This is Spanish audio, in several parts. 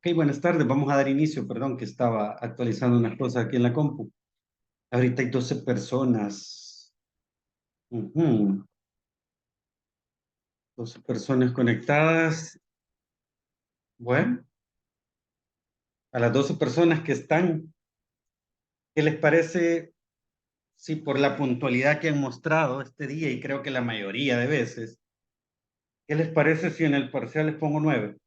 Ok, buenas tardes. Vamos a dar inicio. Perdón que estaba actualizando unas cosas aquí en la compu. Ahorita hay 12 personas. Ujú. 12 personas conectadas. Bueno, a las 12 personas que están, ¿qué les parece si por la puntualidad que han mostrado este día, y creo que la mayoría de veces, qué les parece si en el parcial les pongo 9?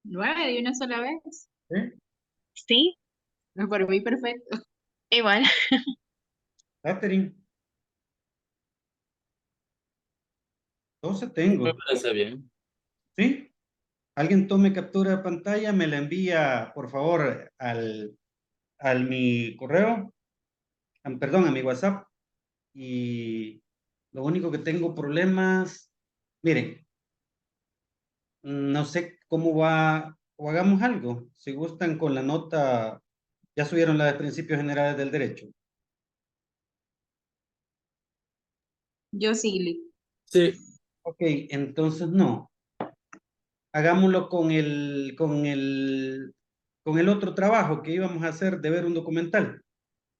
9 de una sola vez. ¿Sí? Sí, Por mí perfecto. igual. Catherine, 12 Me tengo. parece bien. ¿Sí? Alguien tome captura de pantalla, me la envía, por favor, al mi correo. Perdón, a mi WhatsApp. Y lo único que tengo problemas, miren, no sé cómo va, o hagamos algo, si gustan con la nota, ya subieron la de principios generales del derecho. Yo sí, Lee. Sí, Ok, entonces no, hagámoslo con el otro trabajo que íbamos a hacer de ver un documental,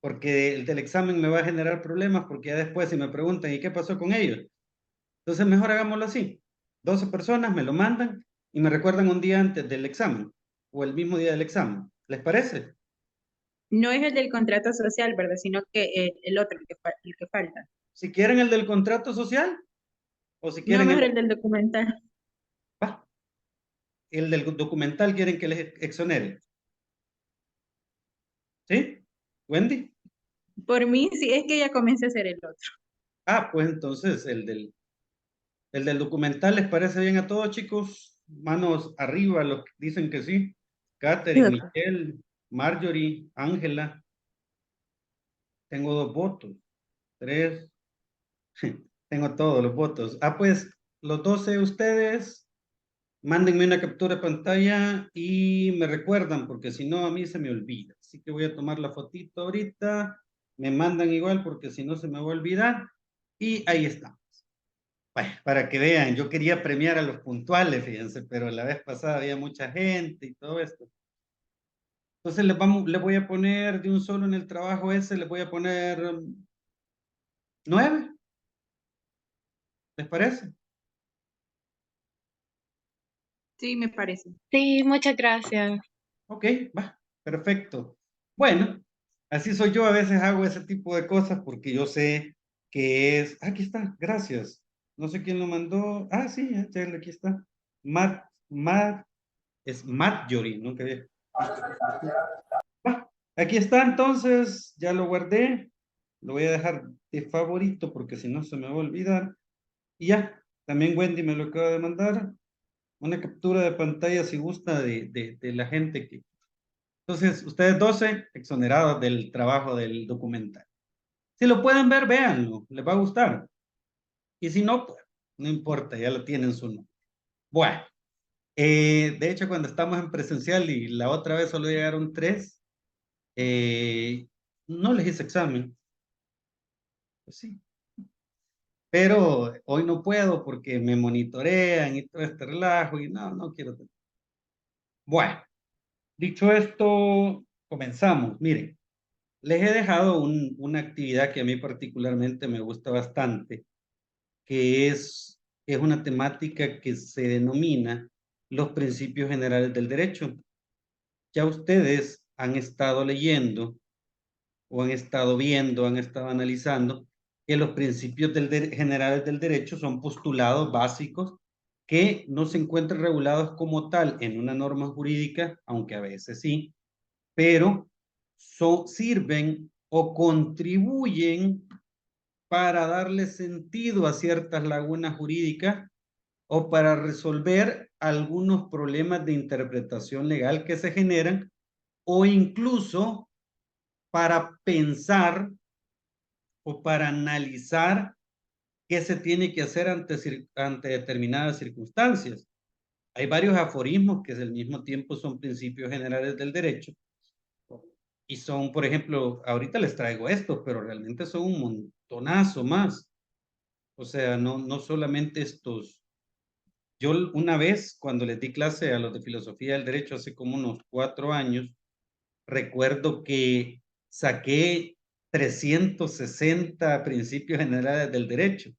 porque el del examen me va a generar problemas, porque ya después si me preguntan, ¿y qué pasó con ellos? Entonces mejor hagámoslo así. 12 personas me lo mandan y me recuerdan un día antes del examen o el mismo día del examen. ¿Les parece? No es el del contrato social, ¿verdad? Sino que el otro, el que falta. Si quieren el del contrato social o si No, quieren mejor el del documental. ah, el del documental, quieren que les exonere. ¿Sí? Wendy. Por mí, sí, es que ya comencé a hacer el otro. Pues entonces el del documental les parece bien a todos, chicos. Manos arriba, los que dicen que sí. Catherine, Michelle, Marjorie, Ángela. Tengo 2 votos. 3. Tengo todos los votos. Pues los 12 ustedes, mándenme una captura de pantalla y me recuerdan, porque si no, a mí se me olvida. Así que voy a tomar la fotito ahorita. Me mandan igual, porque si no, se me va a olvidar. Y ahí estamos. Bueno, para que vean, yo quería premiar a los puntuales, fíjense, pero la vez pasada había mucha gente y todo esto. Entonces les voy a poner de un solo en el trabajo ese, les voy a poner 9, ¿les parece? Sí, me parece. Sí, muchas gracias. Ok, va, perfecto. Bueno, así soy yo, a veces hago ese tipo de cosas porque yo sé que es, aquí está, gracias. No sé quién lo mandó. Sí, ya, aquí está. Es Marjorie, nunca había visto. Aquí está entonces, ya lo guardé. Lo voy a dejar de favorito porque si no se me va a olvidar. Y ya, también Wendy me lo acaba de mandar. Una captura de pantalla si gusta de la gente que... Entonces, ustedes 12 exonerados del trabajo del documental. Si lo pueden ver, véanlo, les va a gustar. Y si no, pues, no importa, ya lo tienen su nombre. Bueno, de hecho, cuando estamos en presencial y la otra vez solo llegaron 3, no les hice examen. Pues sí, pero hoy no puedo porque me monitorean y todo este relajo y no quiero. Bueno, dicho esto, comenzamos. Miren, les he dejado una actividad que a mí particularmente me gusta bastante, que es una temática que se denomina los principios generales del derecho. Ya ustedes han estado leyendo o han estado viendo, han estado analizando que los principios generales del derecho son postulados básicos que no se encuentran regulados como tal en una norma jurídica, aunque a veces sí, pero sirven o contribuyen para darle sentido a ciertas lagunas jurídicas o para resolver algunos problemas de interpretación legal que se generan o incluso para pensar o para analizar qué se tiene que hacer ante determinadas circunstancias. Hay varios aforismos que al mismo tiempo son principios generales del derecho y son, por ejemplo, ahorita les traigo estos, pero realmente son un montonazo más. O sea, no solamente Yo una vez, cuando les di clase a los de filosofía del derecho hace como unos 4 años, recuerdo que saqué 360 principios generales del derecho.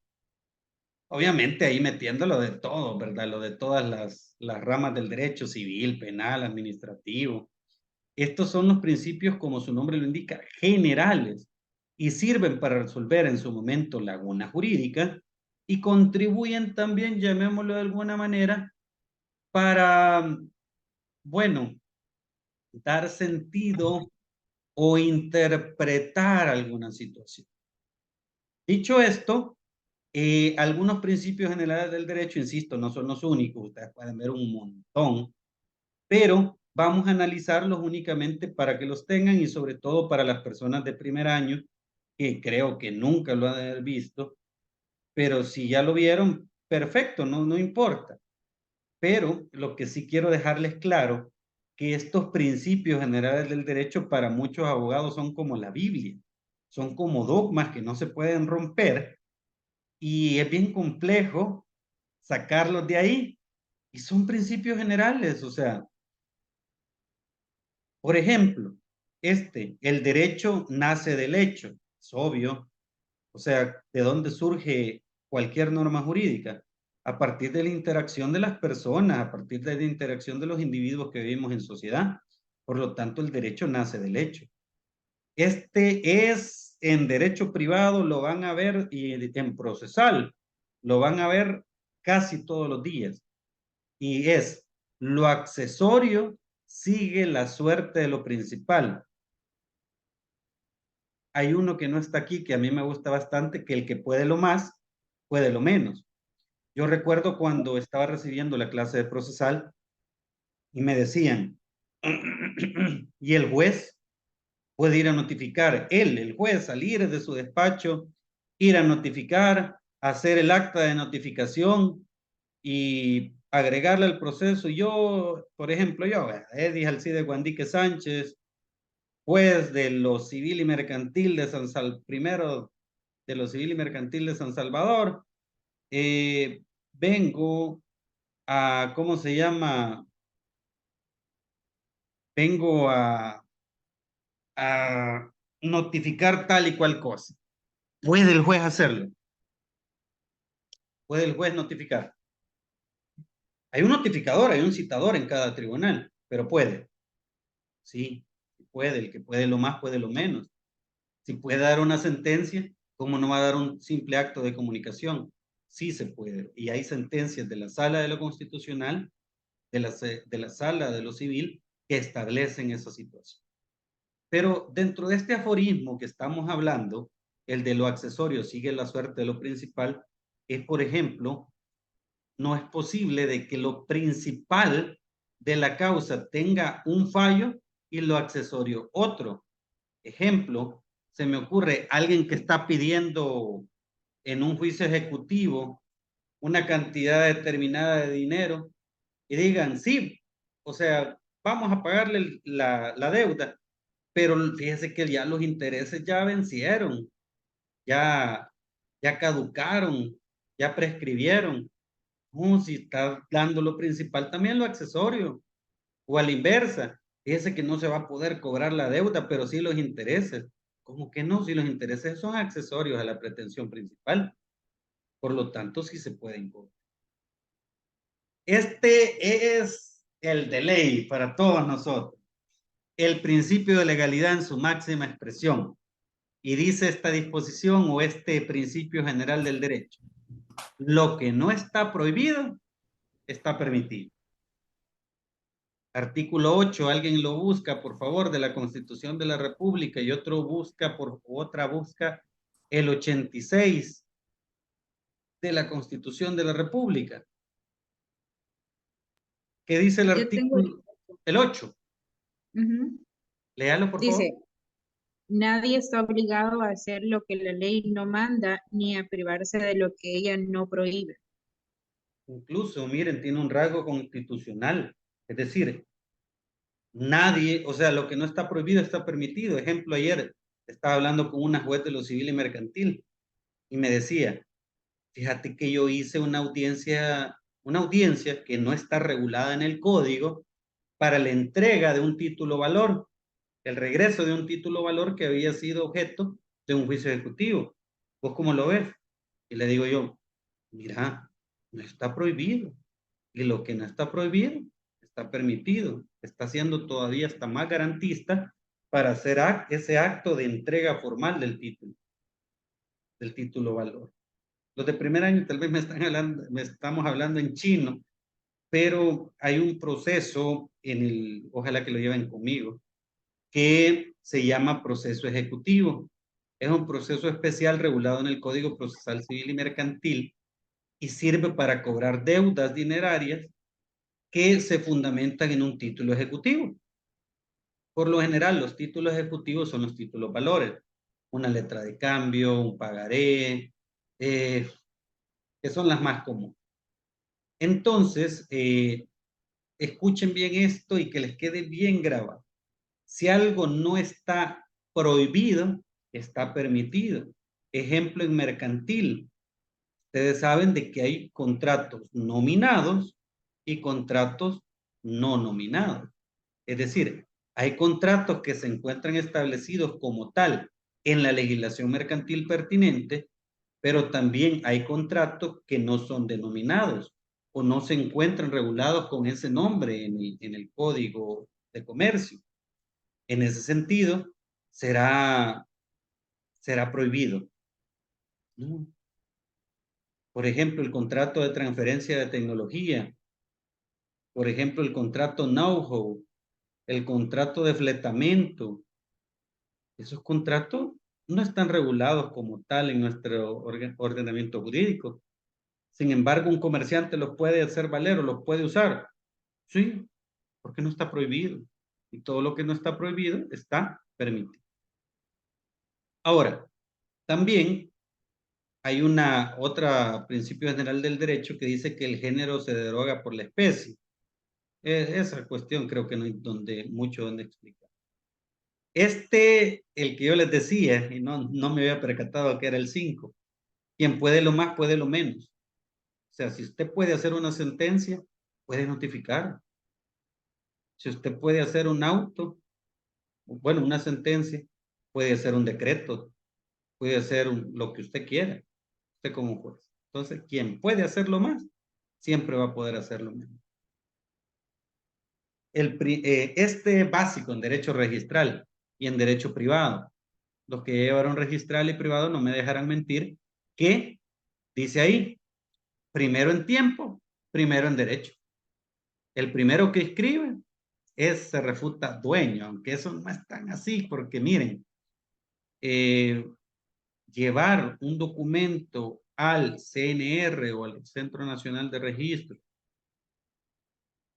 Obviamente ahí metiéndolo de todo, ¿verdad? Lo de todas las ramas del derecho civil, penal, administrativo. Estos son los principios, como su nombre lo indica, generales y sirven para resolver en su momento lagunas jurídicas y contribuyen también, llamémoslo de alguna manera, para, bueno, dar sentido o interpretar alguna situación. Dicho esto, algunos principios generales del derecho, insisto, no son los únicos, ustedes pueden ver un montón, pero vamos a analizarlos únicamente para que los tengan y sobre todo para las personas de primer año, que creo que nunca lo han de haber visto, pero si ya lo vieron, perfecto, no importa. Pero lo que sí quiero dejarles claro, que estos principios generales del derecho para muchos abogados son como la Biblia, son como dogmas que no se pueden romper y es bien complejo sacarlos de ahí. Y son principios generales, o sea, por ejemplo, el derecho nace del hecho, es obvio, o sea, ¿de dónde surge cualquier norma jurídica? A partir de la interacción de las personas, a partir de la interacción de los individuos que vivimos en sociedad. Por lo tanto, el derecho nace del hecho. Este es en derecho privado, lo van a ver, y en procesal, lo van a ver casi todos los días. Y es, lo accesorio sigue la suerte de lo principal. Hay uno que no está aquí, que a mí me gusta bastante, que el que puede lo más, puede lo menos. Yo recuerdo cuando estaba recibiendo la clase de procesal y me decían, y el juez puede ir a notificar, el juez, salir de su despacho, ir a notificar, hacer el acta de notificación y agregarle al proceso. Yo, por ejemplo, yo, Eddie Alcide Guandique Sánchez, juez de lo civil y mercantil de primero de lo civil y mercantil de San Salvador, vengo a, ¿cómo se llama? Vengo a notificar tal y cual cosa. ¿Puede el juez hacerlo? ¿Puede el juez notificar? Hay un notificador, hay un citador en cada tribunal, pero puede. Sí, puede. El que puede lo más, puede lo menos. Si puede dar una sentencia, ¿cómo no va a dar un simple acto de comunicación? Sí se puede. Y hay sentencias de la Sala de lo Constitucional, de la Sala de lo Civil, que establecen esa situación. Pero dentro de este aforismo que estamos hablando, el de lo accesorio sigue la suerte de lo principal, es, por ejemplo, no es posible de que lo principal de la causa tenga un fallo y lo accesorio otro. Ejemplo, se me ocurre alguien que está pidiendo en un juicio ejecutivo una cantidad determinada de dinero y digan, sí, o sea, vamos a pagarle la deuda, pero fíjese que ya los intereses ya vencieron, ya, ya caducaron, ya prescribieron. No, si está dando lo principal, también lo accesorio, o a la inversa, fíjese que no se va a poder cobrar la deuda, pero sí los intereses. ¿Cómo que no? Si los intereses son accesorios a la pretensión principal, por lo tanto, sí se pueden cobrar. Este es el de ley para todos nosotros, el principio de legalidad en su máxima expresión. Y dice esta disposición o este principio general del derecho: lo que no está prohibido está permitido. Artículo 8, alguien lo busca, por favor, de la Constitución de la República, y otra busca el 86 de la Constitución de la República. ¿Qué dice el artículo? El 8. Léalo, por favor. Dice, nadie está obligado a hacer lo que la ley no manda ni a privarse de lo que ella no prohíbe. Incluso, miren, tiene un rasgo constitucional. Es decir, nadie, o sea, lo que no está prohibido está permitido. Ejemplo, ayer estaba hablando con una juez de lo civil y mercantil y me decía, fíjate que yo hice una una audiencia que no está regulada en el código para la entrega de un título valor, el regreso de un título valor que había sido objeto de un juicio ejecutivo. ¿Vos cómo lo ves? Y le digo yo, mira, no está prohibido. Y lo que no está prohibido está permitido. Está siendo todavía hasta más garantista para hacer ese acto de entrega formal del título valor. Los de primer año tal vez me estamos hablando en chino, pero hay un proceso ojalá que lo lleven conmigo, que se llama proceso ejecutivo. Es un proceso especial regulado en el Código Procesal Civil y Mercantil y sirve para cobrar deudas dinerarias que se fundamentan en un título ejecutivo. Por lo general, los títulos ejecutivos son los títulos valores, una letra de cambio, un pagaré, que son las más comunes. Entonces, escuchen bien esto y que les quede bien grabado. Si algo no está prohibido, está permitido. Ejemplo en mercantil. Ustedes saben de que hay contratos nominados y contratos no nominados. Es decir, hay contratos que se encuentran establecidos como tal en la legislación mercantil pertinente, pero también hay contratos que no son denominados o no se encuentran regulados con ese nombre en el Código de Comercio. En ese sentido, será prohibido, ¿no? Por ejemplo, el contrato de transferencia de tecnología, por ejemplo, el contrato know-how, el contrato de fletamento. Esos contratos no están regulados como tal en nuestro ordenamiento jurídico. Sin embargo, un comerciante los puede hacer valer o los puede usar. Sí, porque no está prohibido. Y todo lo que no está prohibido está permitido. Ahora, también hay otra principio general del derecho que dice que el género se deroga por la especie. Esa cuestión creo que no hay mucho donde explicar. El que yo les decía, y no me había percatado que era el 5, quien puede lo más, puede lo menos. O sea, si usted puede hacer una sentencia, puede notificar. Si usted puede hacer un auto, bueno, una sentencia, puede hacer un decreto, puede hacer lo que usted quiera, usted como juez. Entonces, quien puede hacerlo más, siempre va a poder hacerlo menos. Este básico en derecho registral y en derecho privado. Los que llevaron registral y privado no me dejarán mentir que dice ahí, primero en tiempo, primero en derecho. El primero que escribe se refuta dueño, aunque eso no es tan así, porque miren, llevar un documento al CNR o al Centro Nacional de Registro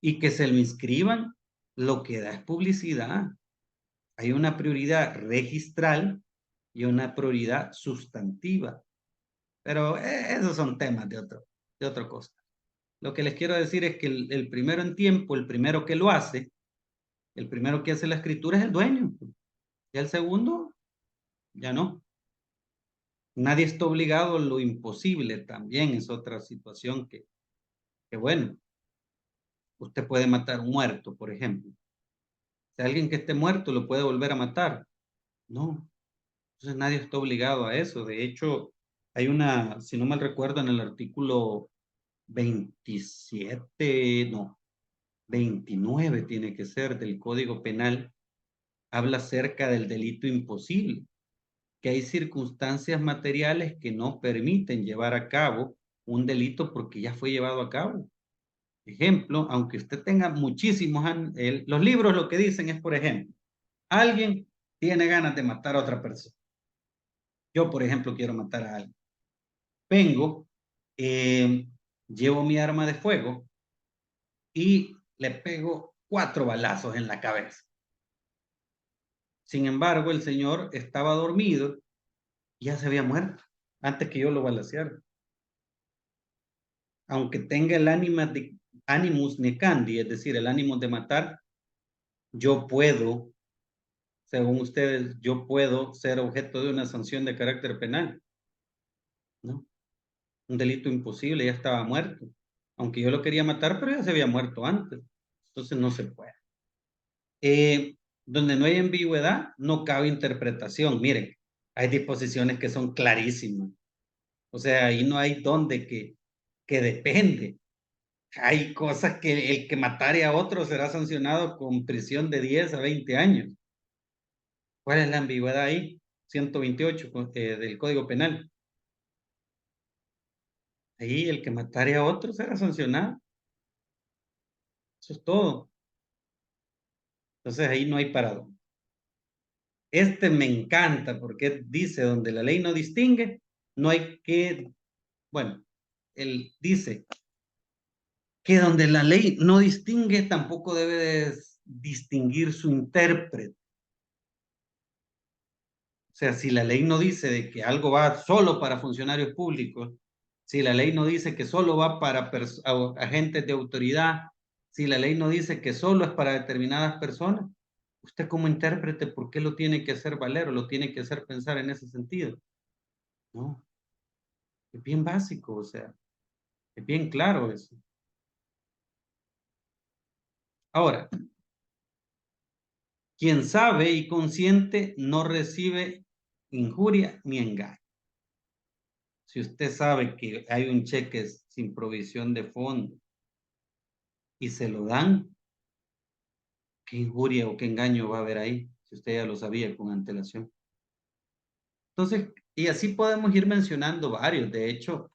y que se lo inscriban, lo que da es publicidad. Hay una prioridad registral y una prioridad sustantiva. Pero esos son temas de otra cosa. Lo que les quiero decir es que el primero en tiempo, el primero que lo hace, el primero que hace la escritura es el dueño. Y el segundo, ya no. Nadie está obligado a lo imposible, también es otra situación que bueno, usted puede matar a un muerto, por ejemplo. Si alguien que esté muerto lo puede volver a matar. No, entonces nadie está obligado a eso. De hecho, hay si no mal recuerdo, en el artículo 27, no, 29 tiene que ser del Código Penal, habla acerca del delito imposible, que hay circunstancias materiales que no permiten llevar a cabo un delito porque ya fue llevado a cabo. Ejemplo, aunque usted tenga muchísimos años, los libros lo que dicen es, por ejemplo, alguien tiene ganas de matar a otra persona. Yo, por ejemplo, quiero matar a alguien. Vengo, llevo mi arma de fuego y le pego 4 balazos en la cabeza. Sin embargo, el señor estaba dormido y ya se había muerto antes que yo lo balaceara. Aunque tenga el animus necandi, es decir, el ánimo de matar, yo puedo, según ustedes, yo puedo ser objeto de una sanción de carácter penal, ¿no? Un delito imposible, ya estaba muerto. aunque yo lo quería matar, pero ya se había muerto antes, entonces no se puede. Donde no hay ambigüedad, no cabe interpretación. Miren, hay disposiciones que son clarísimas. O sea, ahí no hay donde que depende. Hay cosas que el que matare a otro será sancionado con prisión de 10 a 20 años. ¿Cuál es la ambigüedad ahí? 128 del Código Penal. Ahí el que matare a otro será sancionado. Eso es todo. Entonces ahí no hay paradón. Este me encanta porque dice donde la ley no distingue, no hay que, bueno, él dice que donde la ley no distingue, tampoco debe de distinguir su intérprete. O sea, si la ley no dice de que algo va solo para funcionarios públicos, si la ley no dice que solo va para agentes de autoridad, si la ley no dice que solo es para determinadas personas, usted como intérprete, ¿por qué lo tiene que hacer valer o lo tiene que hacer pensar en ese sentido? No, es bien básico, o sea, es bien claro eso. Ahora, quien sabe y consciente no recibe injuria ni engaño. Si usted sabe que hay un cheque sin provisión de fondo y se lo dan, ¿qué injuria o qué engaño va a haber ahí? Si usted ya lo sabía con antelación. Entonces, y así podemos ir mencionando varios. De hecho,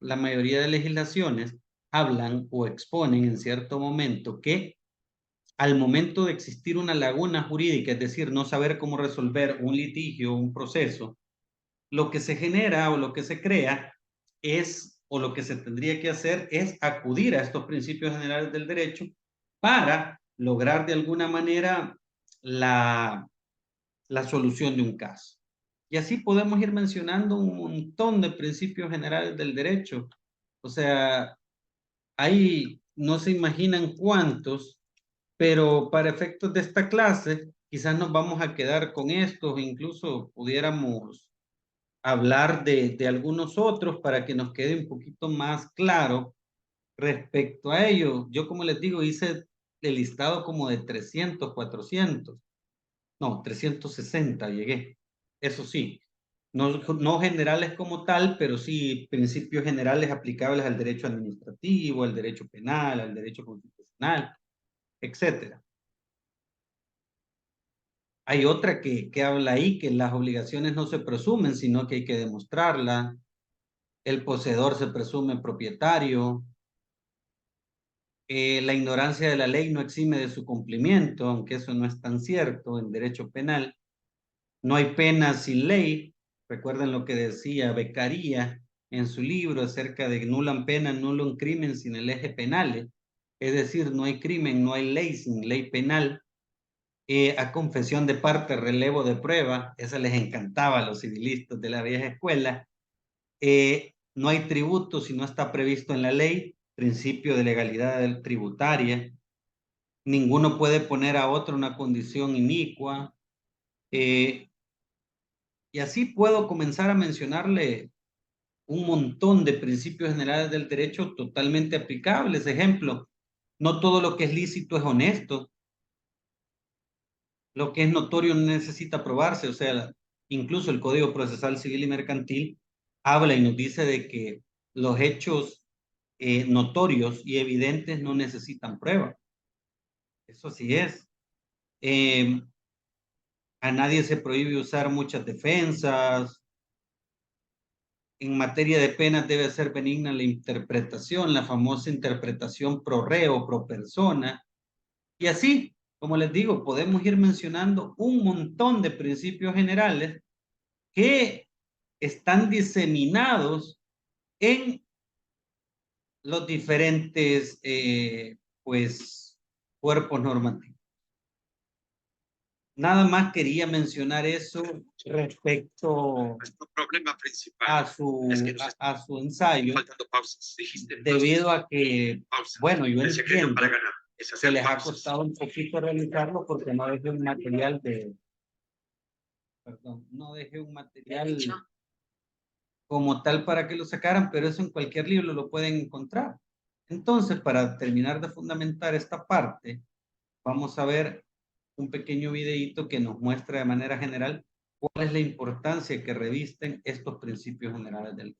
la mayoría de legislaciones hablan o exponen en cierto momento que al momento de existir una laguna jurídica, es decir, no saber cómo resolver un litigio, un proceso, lo que se genera o lo que se crea es, o lo que se tendría que hacer es acudir a estos principios generales del derecho para lograr de alguna manera la solución de un caso. Y así podemos ir mencionando un montón de principios generales del derecho. O sea, ahí no se imaginan cuántos, pero para efectos de esta clase, quizás nos vamos a quedar con estos, incluso pudiéramos hablar de algunos otros para que nos quede un poquito más claro respecto a ello. Yo, como les digo, hice el listado como de 300, 400, no, 360 llegué. Eso sí, no generales como tal, pero sí principios generales aplicables al derecho administrativo, al derecho penal, al derecho constitucional, etcétera. Hay otra que habla ahí que las obligaciones no se presumen, sino que hay que demostrarlas. El poseedor se presume propietario. La ignorancia de la ley no exime de su cumplimiento, aunque eso no es tan cierto en derecho penal. No hay pena sin ley. Recuerden lo que decía Beccaria en su libro acerca de nulla pena, nullo crimen sin el eje penal. Es decir, no hay crimen, no hay ley sin ley penal. A confesión de parte, relevo de prueba, eso les encantaba a los civilistas de la vieja escuela. No hay tributo si no está previsto en la ley, principio de legalidad tributaria. Ninguno puede poner a otro una condición inicua. Y así puedo comenzar a mencionarle un montón de principios generales del derecho totalmente aplicables. Ejemplo, no todo lo que es lícito es honesto. Lo que es notorio no necesita probarse. O sea, incluso el Código Procesal Civil y Mercantil habla y nos dice de que los hechos notorios y evidentes no necesitan prueba. Eso sí es. A nadie se prohíbe usar muchas defensas. En materia de penas debe ser benigna la interpretación, la famosa interpretación pro reo, pro persona. Y así, como les digo, podemos ir mencionando un montón de principios generales que están diseminados en los diferentes pues, cuerpos normativos. Nada más quería mencionar eso respecto problema principal a su ensayo, faltando pausas. Dijiste debido a que, pausa. bueno, yo El secreto entiendo para ganar es que hacer les ha pausas. costado un poquito realizarlo porque no dejé un material perdón, no dejé un material como tal para que lo sacaran, pero eso en cualquier libro lo pueden encontrar. Entonces, para terminar de fundamentar esta parte, vamos a ver un pequeño videíto que nos muestra de manera general cuál es la importancia que revisten estos principios generales del.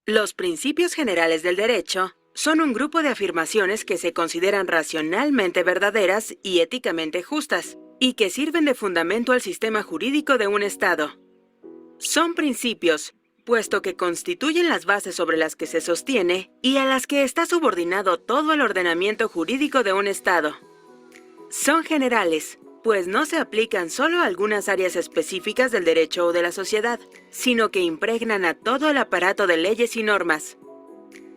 Los principios generales del derecho son un grupo de afirmaciones que se consideran racionalmente verdaderas y éticamente justas, y que sirven de fundamento al sistema jurídico de un Estado. Son principios, puesto que constituyen las bases sobre las que se sostiene y a las que está subordinado todo el ordenamiento jurídico de un Estado. Son generales, pues no se aplican solo a algunas áreas específicas del derecho o de la sociedad, sino que impregnan a todo el aparato de leyes y normas.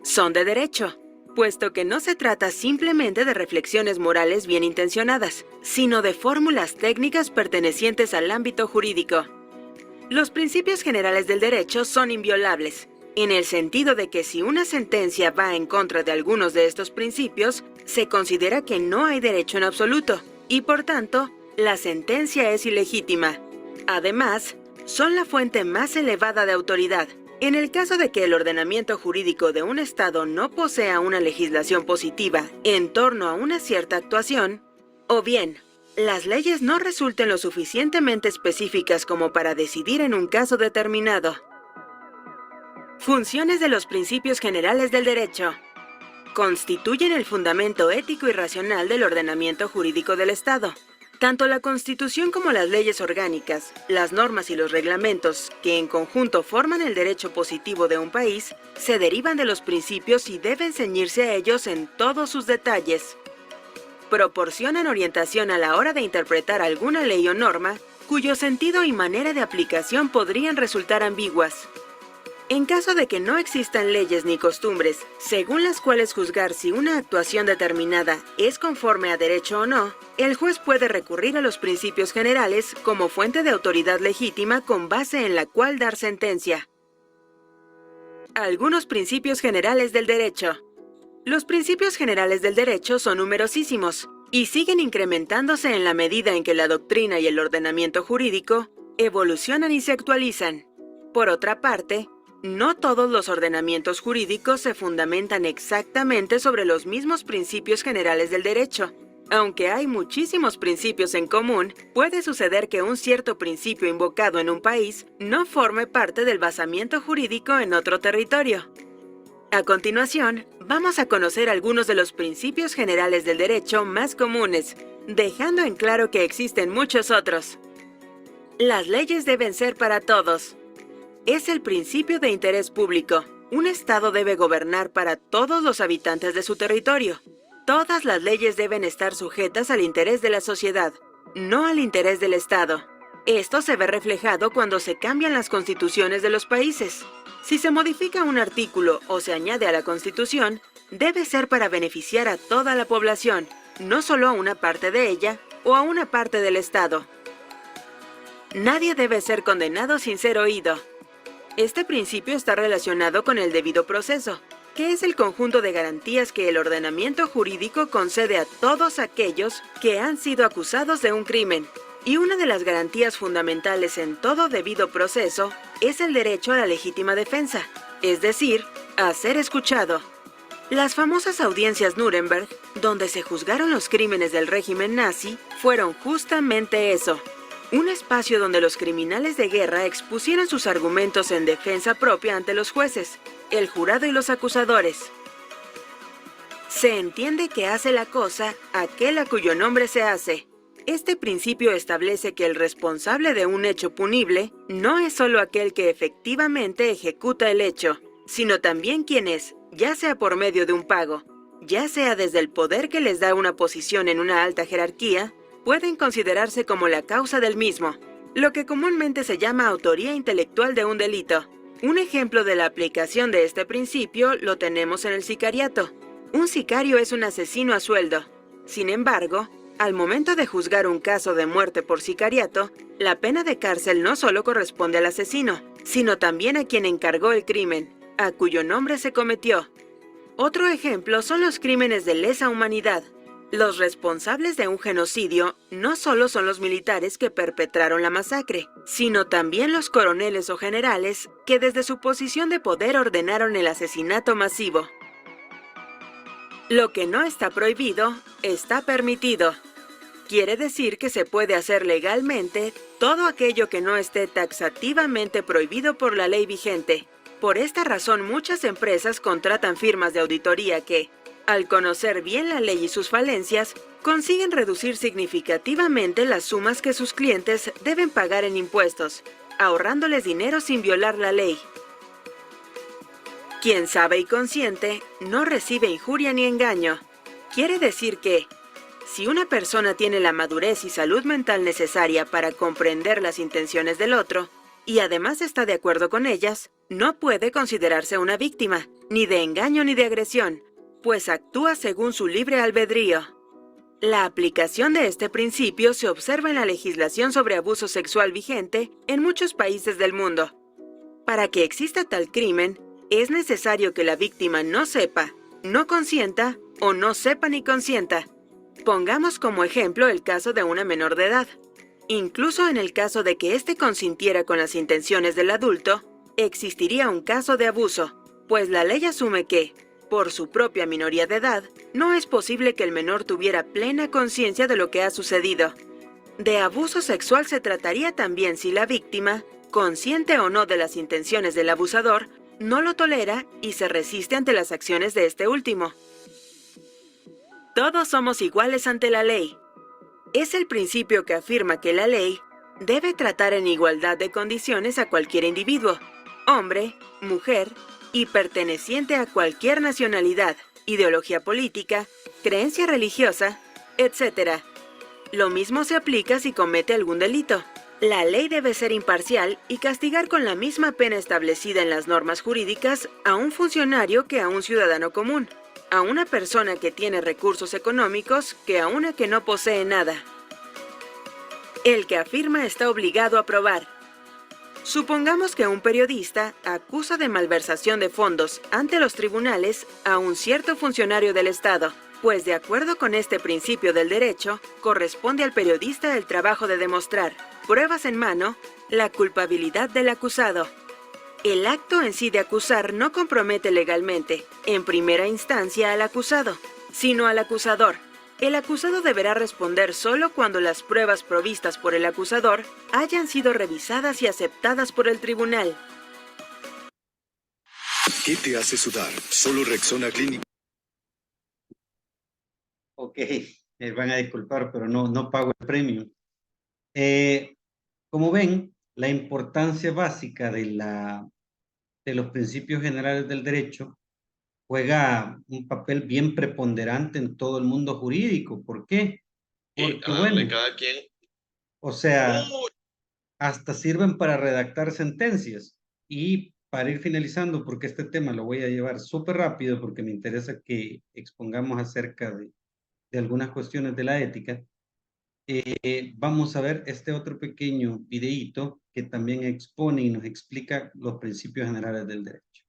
Son de derecho, puesto que no se trata simplemente de reflexiones morales bien intencionadas, sino de fórmulas técnicas pertenecientes al ámbito jurídico. Los principios generales del derecho son inviolables, en el sentido de que si una sentencia va en contra de algunos de estos principios, se considera que no hay derecho en absoluto, y por tanto, la sentencia es ilegítima. Además, son la fuente más elevada de autoridad. En el caso de que el ordenamiento jurídico de un Estado no posea una legislación positiva en torno a una cierta actuación, o bien, las leyes no resulten lo suficientemente específicas como para decidir en un caso determinado. Funciones de los principios generales del derecho. Constituyen el fundamento ético y racional del ordenamiento jurídico del Estado. Tanto la Constitución como las leyes orgánicas, las normas y los reglamentos, que en conjunto forman el derecho positivo de un país, se derivan de los principios y deben ceñirse a ellos en todos sus detalles. Proporcionan orientación a la hora de interpretar alguna ley o norma, cuyo sentido y manera de aplicación podrían resultar ambiguas. En caso de que no existan leyes ni costumbres, según las cuales juzgar si una actuación determinada es conforme a derecho o no, el juez puede recurrir a los principios generales como fuente de autoridad legítima con base en la cual dar sentencia. Algunos principios generales del derecho. Los principios generales del derecho son numerosísimos y siguen incrementándose en la medida en que la doctrina y el ordenamiento jurídico evolucionan y se actualizan. Por otra parte, no todos los ordenamientos jurídicos se fundamentan exactamente sobre los mismos principios generales del derecho. Aunque hay muchísimos principios en común, puede suceder que un cierto principio invocado en un país no forme parte del basamiento jurídico en otro territorio. A continuación, vamos a conocer algunos de los principios generales del derecho más comunes, dejando en claro que existen muchos otros. Las leyes deben ser para todos. Es el principio de interés público. Un Estado debe gobernar para todos los habitantes de su territorio. Todas las leyes deben estar sujetas al interés de la sociedad, no al interés del Estado. Esto se ve reflejado cuando se cambian las constituciones de los países. Si se modifica un artículo o se añade a la Constitución, debe ser para beneficiar a toda la población, no solo a una parte de ella o a una parte del Estado. Nadie debe ser condenado sin ser oído. Este principio está relacionado con el debido proceso, que es el conjunto de garantías que el ordenamiento jurídico concede a todos aquellos que han sido acusados de un crimen. Y una de las garantías fundamentales en todo debido proceso es el derecho a la legítima defensa, es decir, a ser escuchado. Las famosas audiencias Nuremberg, donde se juzgaron los crímenes del régimen nazi, fueron justamente eso. Un espacio donde los criminales de guerra expusieron sus argumentos en defensa propia ante los jueces, el jurado y los acusadores. Se entiende que hace la cosa aquel a cuyo nombre se hace. Este principio establece que el responsable de un hecho punible no es solo aquel que efectivamente ejecuta el hecho, sino también quien es, ya sea por medio de un pago, ya sea desde el poder que les da una posición en una alta jerarquía, pueden considerarse como la causa del mismo, lo que comúnmente se llama autoría intelectual de un delito. Un ejemplo de la aplicación de este principio lo tenemos en el sicariato. Un sicario es un asesino a sueldo. Sin embargo, al momento de juzgar un caso de muerte por sicariato, la pena de cárcel no solo corresponde al asesino, sino también a quien encargó el crimen, a cuyo nombre se cometió. Otro ejemplo son los crímenes de lesa humanidad. Los responsables de un genocidio no solo son los militares que perpetraron la masacre, sino también los coroneles o generales que desde su posición de poder ordenaron el asesinato masivo. Lo que no está prohibido, está permitido. Quiere decir que se puede hacer legalmente todo aquello que no esté taxativamente prohibido por la ley vigente. Por esta razón, muchas empresas contratan firmas de auditoría que, al conocer bien la ley y sus falencias, consiguen reducir significativamente las sumas que sus clientes deben pagar en impuestos, ahorrándoles dinero sin violar la ley. Quien sabe y consiente no recibe injuria ni engaño. Quiere decir que, si una persona tiene la madurez y salud mental necesaria para comprender las intenciones del otro, y además está de acuerdo con ellas, no puede considerarse una víctima, ni de engaño ni de agresión, pues actúa según su libre albedrío. La aplicación de este principio se observa en la legislación sobre abuso sexual vigente en muchos países del mundo. Para que exista tal crimen, es necesario que la víctima no sepa, no consienta o no sepa ni consienta. Pongamos como ejemplo el caso de una menor de edad. Incluso en el caso de que éste consintiera con las intenciones del adulto, existiría un caso de abuso, pues la ley asume que, por su propia minoría de edad, no es posible que el menor tuviera plena conciencia de lo que ha sucedido. De abuso sexual se trataría también si la víctima, consciente o no de las intenciones del abusador, no lo tolera y se resiste ante las acciones de este último. Todos somos iguales ante la ley. Es el principio que afirma que la ley debe tratar en igualdad de condiciones a cualquier individuo, hombre, mujer y perteneciente a cualquier nacionalidad, ideología política, creencia religiosa, etc. Lo mismo se aplica si comete algún delito. La ley debe ser imparcial y castigar con la misma pena establecida en las normas jurídicas a un funcionario que a un ciudadano común, a una persona que tiene recursos económicos que a una que no posee nada. El que afirma está obligado a probar. Supongamos que un periodista acusa de malversación de fondos ante los tribunales a un cierto funcionario del Estado, pues de acuerdo con este principio del derecho, corresponde al periodista el trabajo de demostrar, pruebas en mano, la culpabilidad del acusado. El acto en sí de acusar no compromete legalmente, en primera instancia al acusado, sino al acusador. El acusado deberá responder solo cuando las pruebas provistas por el acusador hayan sido revisadas y aceptadas por el tribunal. ¿Qué te hace sudar? Solo Rexona Clinic. Ok, van a disculpar, pero no pago el premio. Como ven, la importancia básica de los principios generales del derecho juega un papel bien preponderante en todo el mundo jurídico. ¿Por qué? Porque, bueno, cada quien. o sea, hasta sirven para redactar sentencias. Y para ir finalizando, porque este tema lo voy a llevar súper rápido, porque me interesa que expongamos acerca de algunas cuestiones de la ética, vamos a ver este otro pequeño videíto que también expone y nos explica los principios generales del derecho.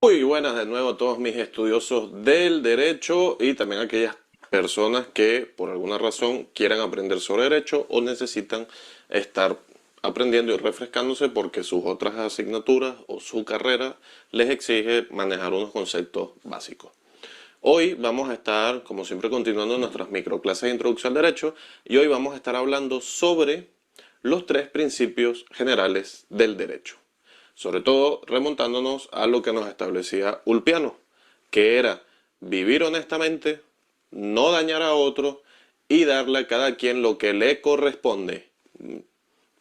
Muy buenas de nuevo a todos mis estudiosos del derecho y también a aquellas personas que por alguna razón quieran aprender sobre derecho o necesitan estar aprendiendo y refrescándose porque sus otras asignaturas o su carrera les exige manejar unos conceptos básicos. Hoy vamos a estar, como siempre, continuando nuestras microclases de introducción al derecho y hoy vamos a estar hablando sobre los 3 principios generales del derecho. Sobre todo remontándonos a lo que nos establecía Ulpiano, que era vivir honestamente, no dañar a otro y darle a cada quien lo que le corresponde.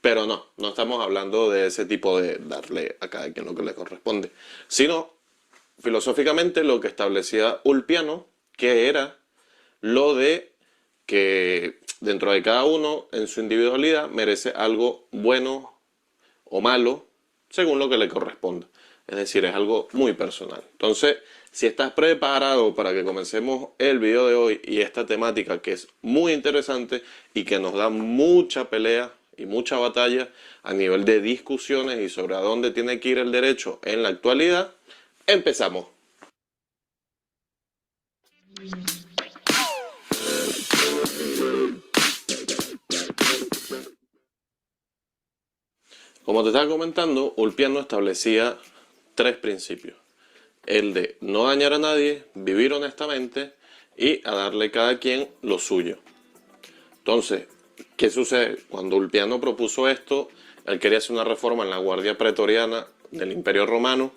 Pero no estamos hablando de ese tipo de darle a cada quien lo que le corresponde, sino filosóficamente lo que establecía Ulpiano, que era lo de que dentro de cada uno en su individualidad merece algo bueno o malo según lo que le corresponda. Es decir, es algo muy personal. Entonces, si estás preparado para que comencemos el video de hoy y esta temática que es muy interesante y que nos da mucha pelea y mucha batalla a nivel de discusiones y sobre a dónde tiene que ir el derecho en la actualidad, empezamos. Como te estaba comentando, Ulpiano establecía 3 principios. El de no dañar a nadie, vivir honestamente y a darle a cada quien lo suyo. Entonces, ¿qué sucede? Cuando Ulpiano propuso esto, él quería hacer una reforma en la Guardia Pretoriana del Imperio Romano.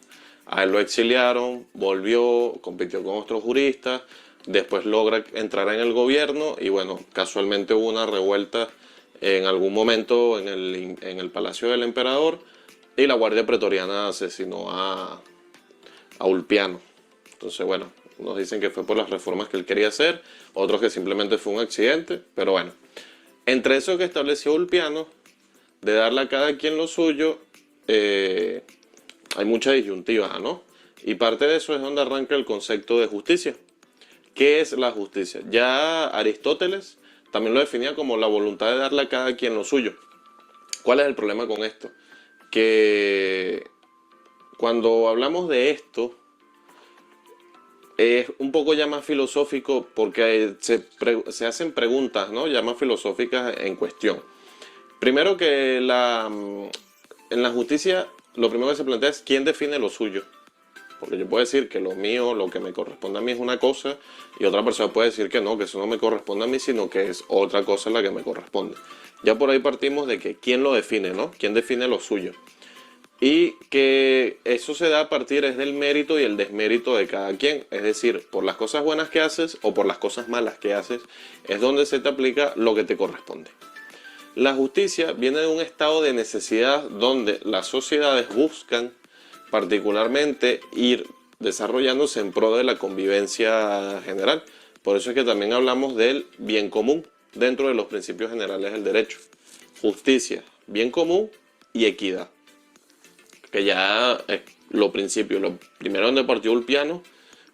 A él lo exiliaron, volvió, compitió con otros juristas, después logra entrar en el gobierno y bueno, casualmente hubo una revuelta en algún momento en el Palacio del Emperador y la Guardia Pretoriana asesinó a Ulpiano. Entonces bueno, unos dicen que fue por las reformas que él quería hacer, otros que simplemente fue un accidente, pero bueno. Entre eso que estableció Ulpiano, de darle a cada quien lo suyo, hay mucha disyuntiva, ¿no? Y parte de eso es donde arranca el concepto de justicia. ¿Qué es la justicia? Ya Aristóteles también lo definía como la voluntad de darle a cada quien lo suyo. ¿Cuál es el problema con esto? Que cuando hablamos de esto, es un poco ya más filosófico porque se hacen preguntas, ¿no? Ya más filosóficas en cuestión. Primero que en la justicia lo primero que se plantea es quién define lo suyo. Porque yo puedo decir que lo mío, lo que me corresponde a mí es una cosa y otra persona puede decir que no, que eso no me corresponde a mí, sino que es otra cosa la que me corresponde. Ya por ahí partimos de que quién lo define, ¿no? Quién define lo suyo. Y que eso se da a partir es del mérito y el desmérito de cada quien. Es decir, por las cosas buenas que haces o por las cosas malas que haces es donde se te aplica lo que te corresponde. La justicia viene de un estado de necesidad donde las sociedades buscan particularmente ir desarrollándose en pro de la convivencia general. Por eso es que también hablamos del bien común dentro de los principios generales del derecho. Justicia, bien común y equidad. Que ya es lo primero donde partió Ulpiano,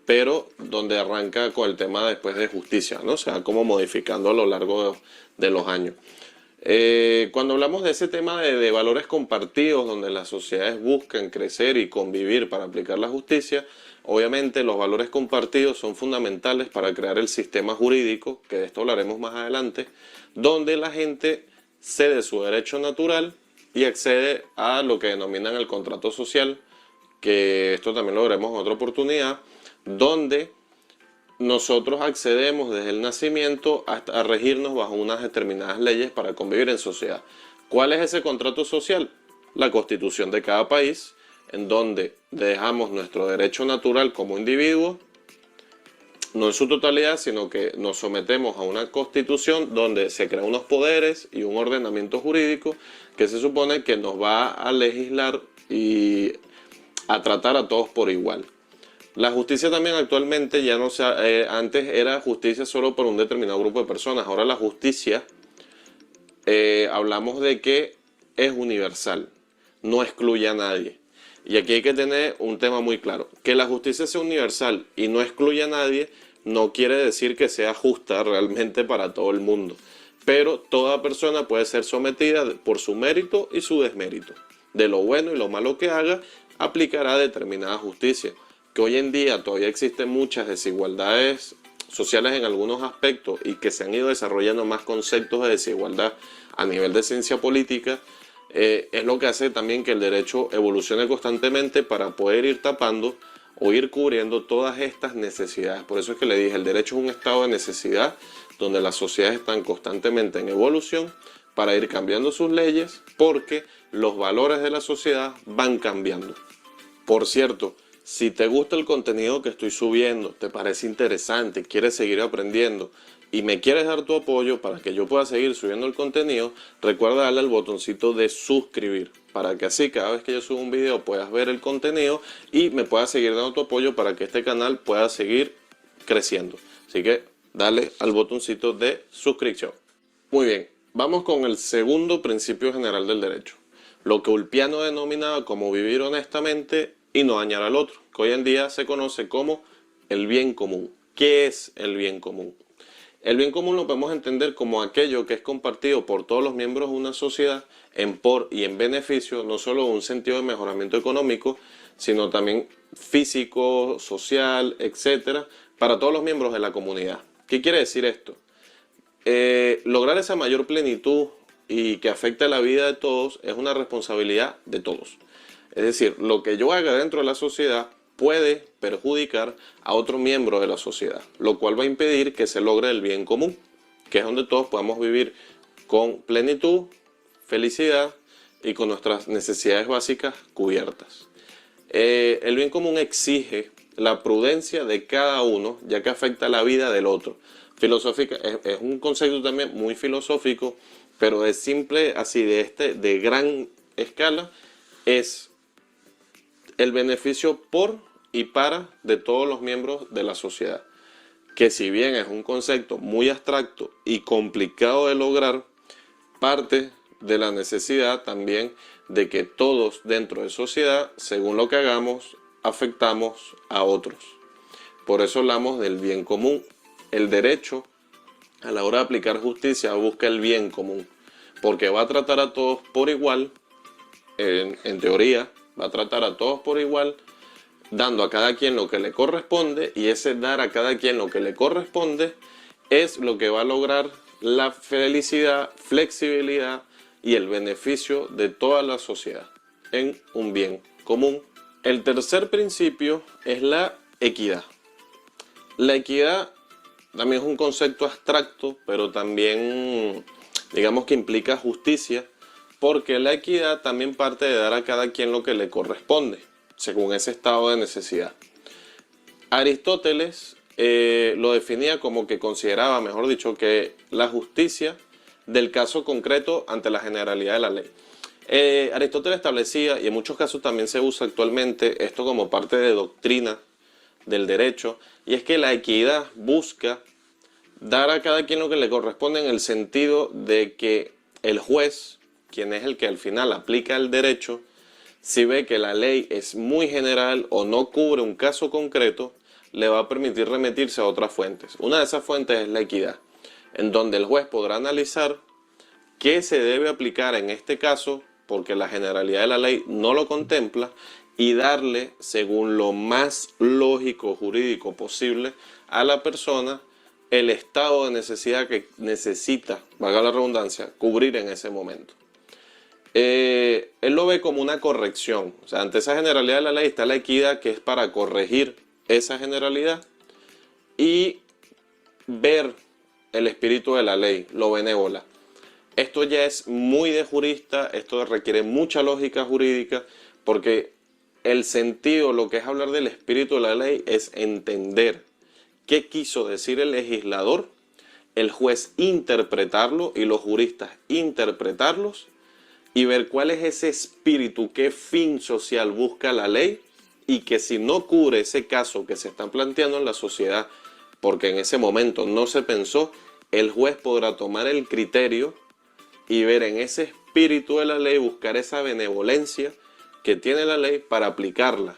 pero donde arranca con el tema después de justicia, ¿no? O sea, como modificando a lo largo de los años. Cuando hablamos de ese tema de valores compartidos, donde las sociedades buscan crecer y convivir para aplicar la justicia, obviamente los valores compartidos son fundamentales para crear el sistema jurídico, que de esto hablaremos más adelante, donde la gente cede su derecho natural y accede a lo que denominan el contrato social, que esto también lo veremos en otra oportunidad, donde nosotros accedemos desde el nacimiento hasta a regirnos bajo unas determinadas leyes para convivir en sociedad. ¿Cuál es ese contrato social? La constitución de cada país, en donde dejamos nuestro derecho natural como individuo, no en su totalidad, sino que nos sometemos a una constitución donde se crean unos poderes y un ordenamiento jurídico que se supone que nos va a legislar y a tratar a todos por igual. La justicia también actualmente ya no antes era justicia solo por un determinado grupo de personas. Ahora la justicia hablamos de que es universal, no excluye a nadie. Y aquí hay que tener un tema muy claro. Que la justicia sea universal y no excluya a nadie no quiere decir que sea justa realmente para todo el mundo. Pero toda persona puede ser sometida por su mérito y su desmérito. De lo bueno y lo malo que haga, aplicará determinada justicia. Que hoy en día todavía existen muchas desigualdades sociales en algunos aspectos y que se han ido desarrollando más conceptos de desigualdad a nivel de ciencia política, es lo que hace también que el derecho evolucione constantemente para poder ir tapando o ir cubriendo todas estas necesidades. Por eso es que le dije, el derecho es un estado de necesidad donde las sociedades están constantemente en evolución para ir cambiando sus leyes porque los valores de la sociedad van cambiando. Por cierto, si te gusta el contenido que estoy subiendo, te parece interesante, quieres seguir aprendiendo y me quieres dar tu apoyo para que yo pueda seguir subiendo el contenido, recuerda darle al botoncito de suscribir para que así cada vez que yo suba un video puedas ver el contenido y me puedas seguir dando tu apoyo para que este canal pueda seguir creciendo. Así que dale al botoncito de suscripción. Muy bien, vamos con el segundo principio general del derecho. Lo que Ulpiano denominaba como vivir honestamente y no dañar al otro, que hoy en día se conoce como el bien común. ¿Qué es el bien común? El bien común lo podemos entender como aquello que es compartido por todos los miembros de una sociedad en por y en beneficio, no solo de un sentido de mejoramiento económico, sino también físico, social, etcétera, para todos los miembros de la comunidad. ¿Qué quiere decir esto? Lograr esa mayor plenitud y que afecte la vida de todos es una responsabilidad de todos. Es decir, lo que yo haga dentro de la sociedad puede perjudicar a otro miembro de la sociedad, lo cual va a impedir que se logre el bien común, que es donde todos podamos vivir con plenitud, felicidad y con nuestras necesidades básicas cubiertas. El bien común exige la prudencia de cada uno, ya que afecta la vida del otro. Filosófica, es un concepto también muy filosófico, pero es simple, así de gran escala, es el beneficio por y para de todos los miembros de la sociedad. Que si bien es un concepto muy abstracto y complicado de lograr, parte de la necesidad también de que todos dentro de sociedad, según lo que hagamos, afectamos a otros. Por eso hablamos del bien común. El derecho, a la hora de aplicar justicia, busca el bien común, porque va a tratar a todos por igual, en teoría, va a tratar a todos por igual, dando a cada quien lo que le corresponde, y ese dar a cada quien lo que le corresponde es lo que va a lograr la felicidad, flexibilidad y el beneficio de toda la sociedad en un bien común. El tercer principio es la equidad. La equidad también es un concepto abstracto, pero también digamos que implica justicia, porque la equidad también parte de dar a cada quien lo que le corresponde, según ese estado de necesidad. Aristóteles lo definía como que consideraba, mejor dicho, que la justicia del caso concreto ante la generalidad de la ley. Aristóteles establecía, y en muchos casos también se usa actualmente, esto como parte de doctrina del derecho, y es que la equidad busca dar a cada quien lo que le corresponde en el sentido de que el juez, quien es el que al final aplica el derecho, si ve que la ley es muy general o no cubre un caso concreto, le va a permitir remitirse a otras fuentes. Una de esas fuentes es la equidad, en donde el juez podrá analizar qué se debe aplicar en este caso, porque la generalidad de la ley no lo contempla, y darle, según lo más lógico jurídico posible, a la persona el estado de necesidad que necesita, valga la redundancia, cubrir en ese momento. Él lo ve como una corrección. O sea, ante esa generalidad de la ley está la equidad, que es para corregir esa generalidad y ver el espíritu de la ley, lo benévola. Esto ya es muy de jurista, esto requiere mucha lógica jurídica, porque el sentido, lo que es hablar del espíritu de la ley, es entender qué quiso decir el legislador, el juez interpretarlo y los juristas interpretarlos, y ver cuál es ese espíritu, qué fin social busca la ley, y que si no cubre ese caso que se está planteando en la sociedad, porque en ese momento no se pensó, el juez podrá tomar el criterio y ver en ese espíritu de la ley, buscar esa benevolencia que tiene la ley para aplicarla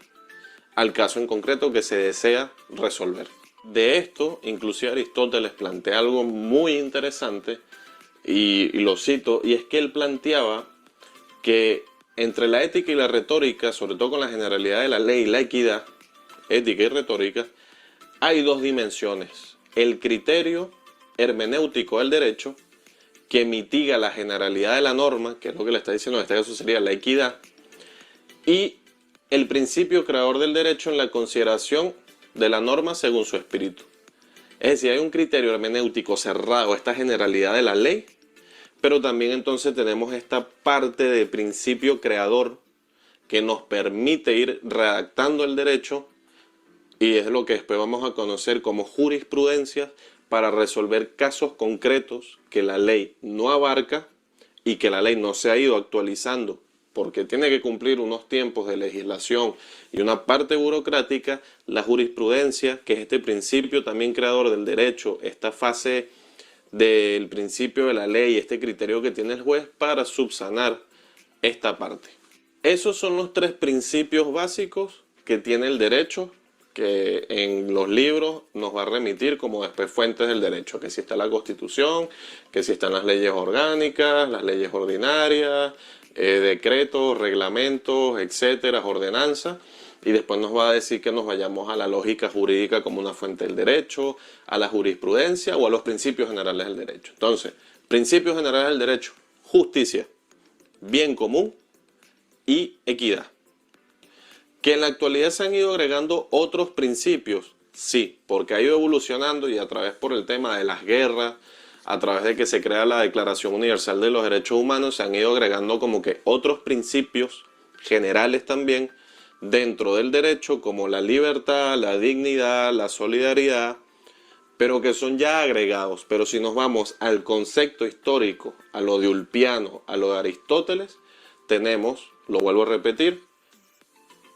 al caso en concreto que se desea resolver. De esto, inclusive Aristóteles plantea algo muy interesante, y lo cito, y es que él planteaba que entre la ética y la retórica, sobre todo con la generalidad de la ley y la equidad, ética y retórica, hay dos dimensiones. El criterio hermenéutico del derecho, que mitiga la generalidad de la norma, que es lo que le está diciendo en este caso sería la equidad, y el principio creador del derecho en la consideración de la norma según su espíritu. Es decir, hay un criterio hermenéutico cerrado, esta generalidad de la ley, pero también entonces tenemos esta parte de principio creador que nos permite ir redactando el derecho, y es lo que después vamos a conocer como jurisprudencia, para resolver casos concretos que la ley no abarca y que la ley no se ha ido actualizando porque tiene que cumplir unos tiempos de legislación y una parte burocrática. La jurisprudencia, que es este principio también creador del derecho, esta fase del principio de la ley, este criterio que tiene el juez para subsanar esta parte. Esos son los tres principios básicos que tiene el derecho, que en los libros nos va a remitir como después fuentes del derecho, que si está la Constitución, que si están las leyes orgánicas, las leyes ordinarias, decretos, reglamentos, etcétera, ordenanzas, y después nos va a decir que nos vayamos a la lógica jurídica como una fuente del derecho, a la jurisprudencia o a los principios generales del derecho. Entonces, principios generales del derecho, justicia, bien común y equidad. Que en la actualidad se han ido agregando otros principios, sí, porque ha ido evolucionando y a través por el tema de las guerras, a través de que se crea la Declaración Universal de los Derechos Humanos, se han ido agregando como que otros principios generales también dentro del derecho, como la libertad, la dignidad, la solidaridad, pero que son ya agregados. Pero si nos vamos al concepto histórico, a lo de Ulpiano, a lo de Aristóteles, tenemos, lo vuelvo a repetir,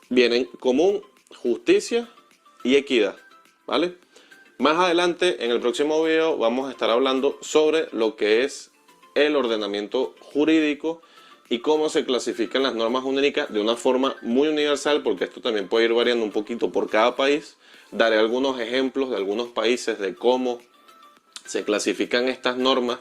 vienen común, justicia y equidad, ¿vale? Más adelante, en el próximo video, vamos a estar hablando sobre lo que es el ordenamiento jurídico y cómo se clasifican las normas jurídicas de una forma muy universal, porque esto también puede ir variando un poquito por cada país. Daré algunos ejemplos de algunos países de cómo se clasifican estas normas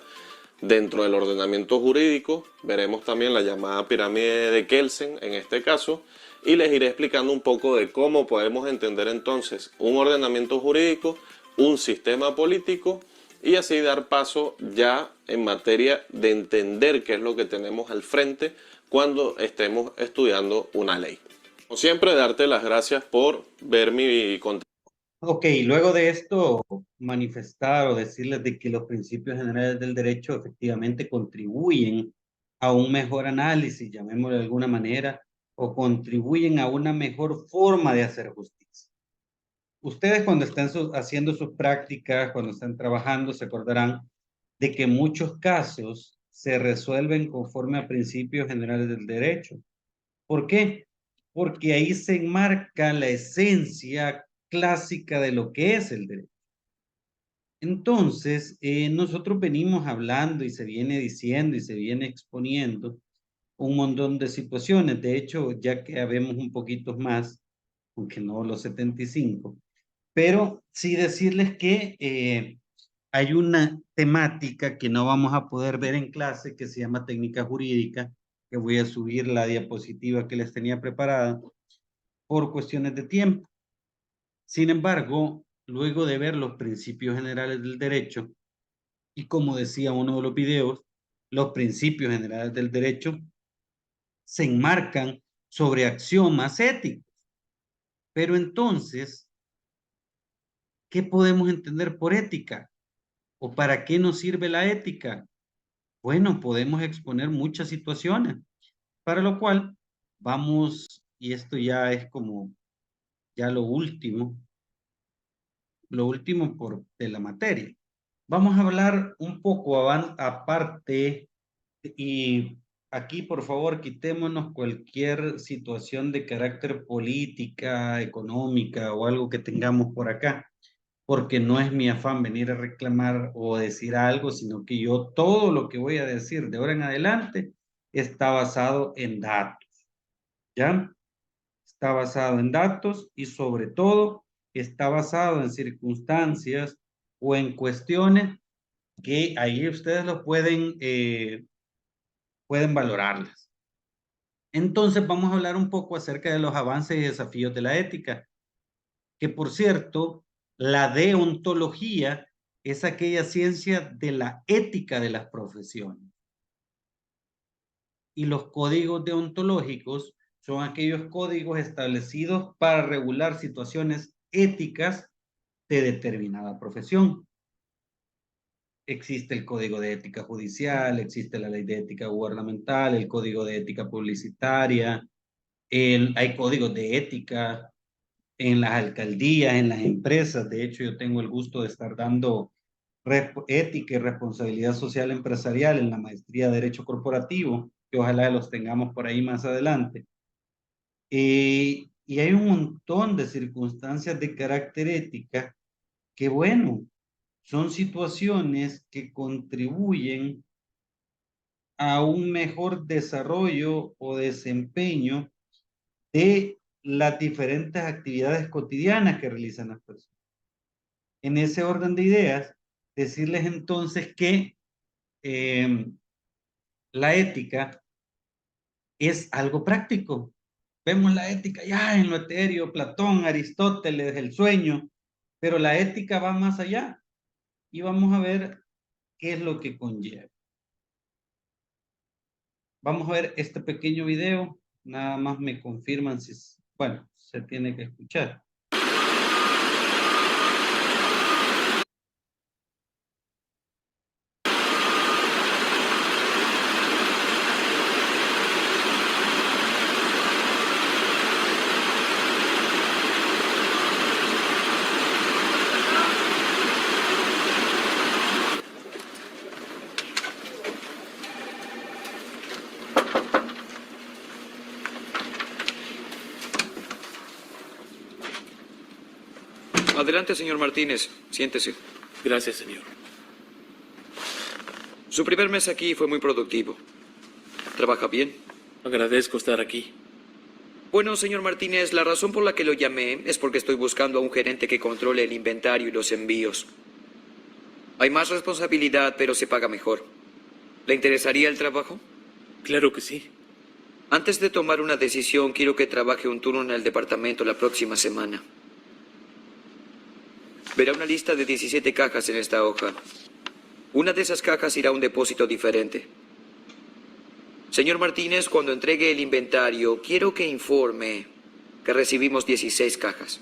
dentro del ordenamiento jurídico. Veremos también la llamada pirámide de Kelsen en este caso, y les iré explicando un poco de cómo podemos entender entonces un ordenamiento jurídico, un sistema político, y así dar paso ya en materia de entender qué es lo que tenemos al frente cuando estemos estudiando una ley. Como siempre, darte las gracias por ver mi contenido. Ok, luego de esto, manifestar o decirles de que los principios generales del derecho efectivamente contribuyen a un mejor análisis, llamémoslo de alguna manera, o contribuyen a una mejor forma de hacer justicia. Ustedes cuando están haciendo sus prácticas, cuando están trabajando, se acordarán de que muchos casos se resuelven conforme a principios generales del derecho. ¿Por qué? Porque ahí se enmarca la esencia clásica de lo que es el derecho. Entonces, nosotros venimos hablando y se viene diciendo y se viene exponiendo un montón de situaciones. De hecho, ya que habemos un poquito más, aunque no los 75, pero sí decirles que hay una temática que no vamos a poder ver en clase que se llama técnica jurídica, que voy a subir la diapositiva que les tenía preparada por cuestiones de tiempo. Sin embargo, luego de ver los principios generales del derecho, y como decía uno de los videos, los principios generales del derecho se enmarcan sobre axiomas éticos. Pero entonces, ¿qué podemos entender por ética? ¿O para qué nos sirve la ética? Bueno, podemos exponer muchas situaciones, para lo cual vamos, y esto ya es como ya lo último de la materia. Vamos a hablar un poco aparte, y aquí por favor quitémonos cualquier situación de carácter política, económica o algo que tengamos por acá, porque no es mi afán venir a reclamar o decir algo, sino que yo todo lo que voy a decir de ahora en adelante está basado en datos, ¿ya? Está basado en datos y sobre todo está basado en circunstancias o en cuestiones que ahí ustedes lo pueden valorarlas. Entonces vamos a hablar un poco acerca de los avances y desafíos de la ética, que por cierto, la deontología es aquella ciencia de la ética de las profesiones. Y los códigos deontológicos son aquellos códigos establecidos para regular situaciones éticas de determinada profesión. Existe el Código de Ética Judicial, existe la Ley de Ética Gubernamental, el Código de Ética Publicitaria, hay códigos de ética en las alcaldías, en las empresas. De hecho, yo tengo el gusto de estar dando ética y responsabilidad social empresarial en la maestría de Derecho Corporativo, que ojalá los tengamos por ahí más adelante. Y hay un montón de circunstancias de carácter ética que, bueno, son situaciones que contribuyen a un mejor desarrollo o desempeño de las diferentes actividades cotidianas que realizan las personas. En ese orden de ideas, decirles entonces que la ética es algo práctico. Vemos la ética ya en lo etéreo, Platón, Aristóteles, el sueño, pero la ética va más allá y vamos a ver qué es lo que conlleva. Vamos a ver este pequeño video. Nada más me confirman si, bueno, se tiene que escuchar. Adelante, señor Martínez. Siéntese. Gracias, señor. Su primer mes aquí fue muy productivo. ¿Trabaja bien? Agradezco estar aquí. Bueno, señor Martínez, la razón por la que lo llamé es porque estoy buscando a un gerente que controle el inventario y los envíos. Hay más responsabilidad, pero se paga mejor. ¿Le interesaría el trabajo? Claro que sí. Antes de tomar una decisión, quiero que trabaje un turno en el departamento la próxima semana. Verá una lista de 17 cajas en esta hoja. Una de esas cajas irá a un depósito diferente. Señor Martínez, cuando entregue el inventario, quiero que informe que recibimos 16 cajas.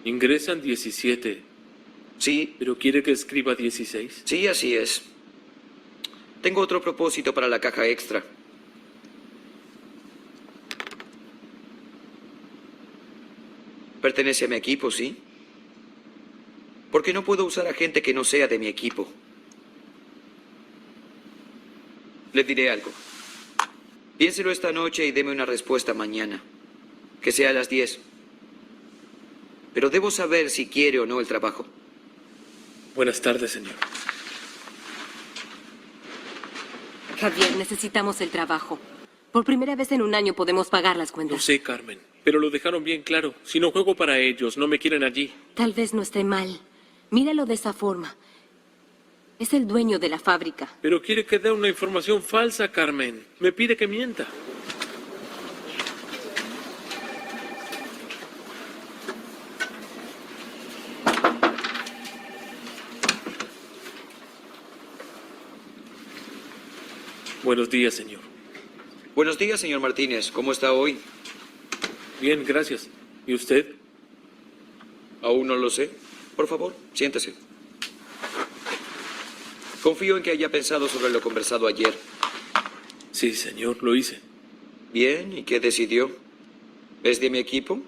Ingresan 17. Sí, ¿Pero quiere que escriba 16? sí, así es. Tengo otro propósito para la caja extra. Pertenece a mi equipo, ¿sí? Porque no puedo usar a gente que no sea de mi equipo. Le diré algo. Piénselo esta noche y deme una respuesta mañana. Que sea a las 10. Pero debo saber si quiere o no el trabajo. Buenas tardes, señor. Javier, necesitamos el trabajo. Por primera vez en un año podemos pagar las Lo cuentas. sé, Carmen, pero lo dejaron bien claro. Si no juego para ellos, no me quieren allí. Tal vez no esté mal. Míralo de esa forma. Es el dueño de la fábrica. Pero quiere que dé una información falsa, Carmen. Me pide que mienta. Buenos días, señor. Buenos días, señor Martínez. ¿Cómo está hoy? Bien, gracias. ¿Y usted? Aún no lo sé. Por favor, siéntese. Confío en que haya pensado sobre lo conversado ayer. Sí, señor, lo hice. Bien, ¿y qué decidió? ¿Es de mi equipo?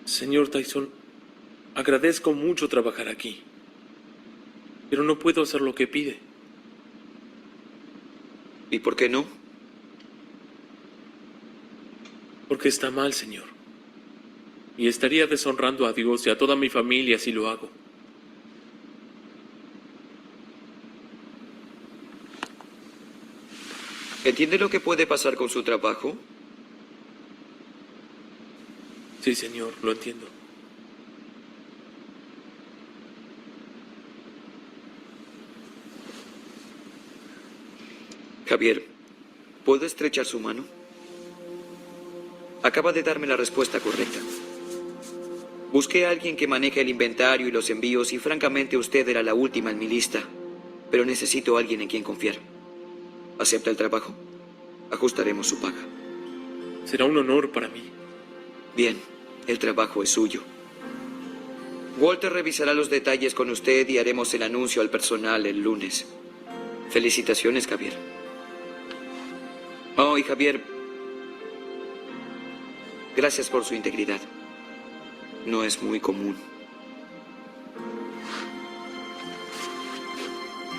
Señor Tyson, agradezco mucho trabajar aquí. Pero no puedo hacer lo que pide. ¿Y por qué no? Porque está mal, señor. Y estaría deshonrando a Dios y a toda mi familia si lo hago. ¿Entiende lo que puede pasar con su trabajo? Sí, señor, lo entiendo. Javier, ¿puedo estrechar su mano? Acaba de darme la respuesta correcta. Busqué a alguien que maneje el inventario y los envíos y francamente usted era la última en mi lista. Pero necesito a alguien en quien confiar. ¿Acepta el trabajo? Ajustaremos su paga. Será un honor para mí. Bien, el trabajo es suyo. Walter revisará los detalles con usted y haremos el anuncio al personal el lunes. Felicitaciones, Javier. Oh, y Javier, gracias por su integridad. No es muy común.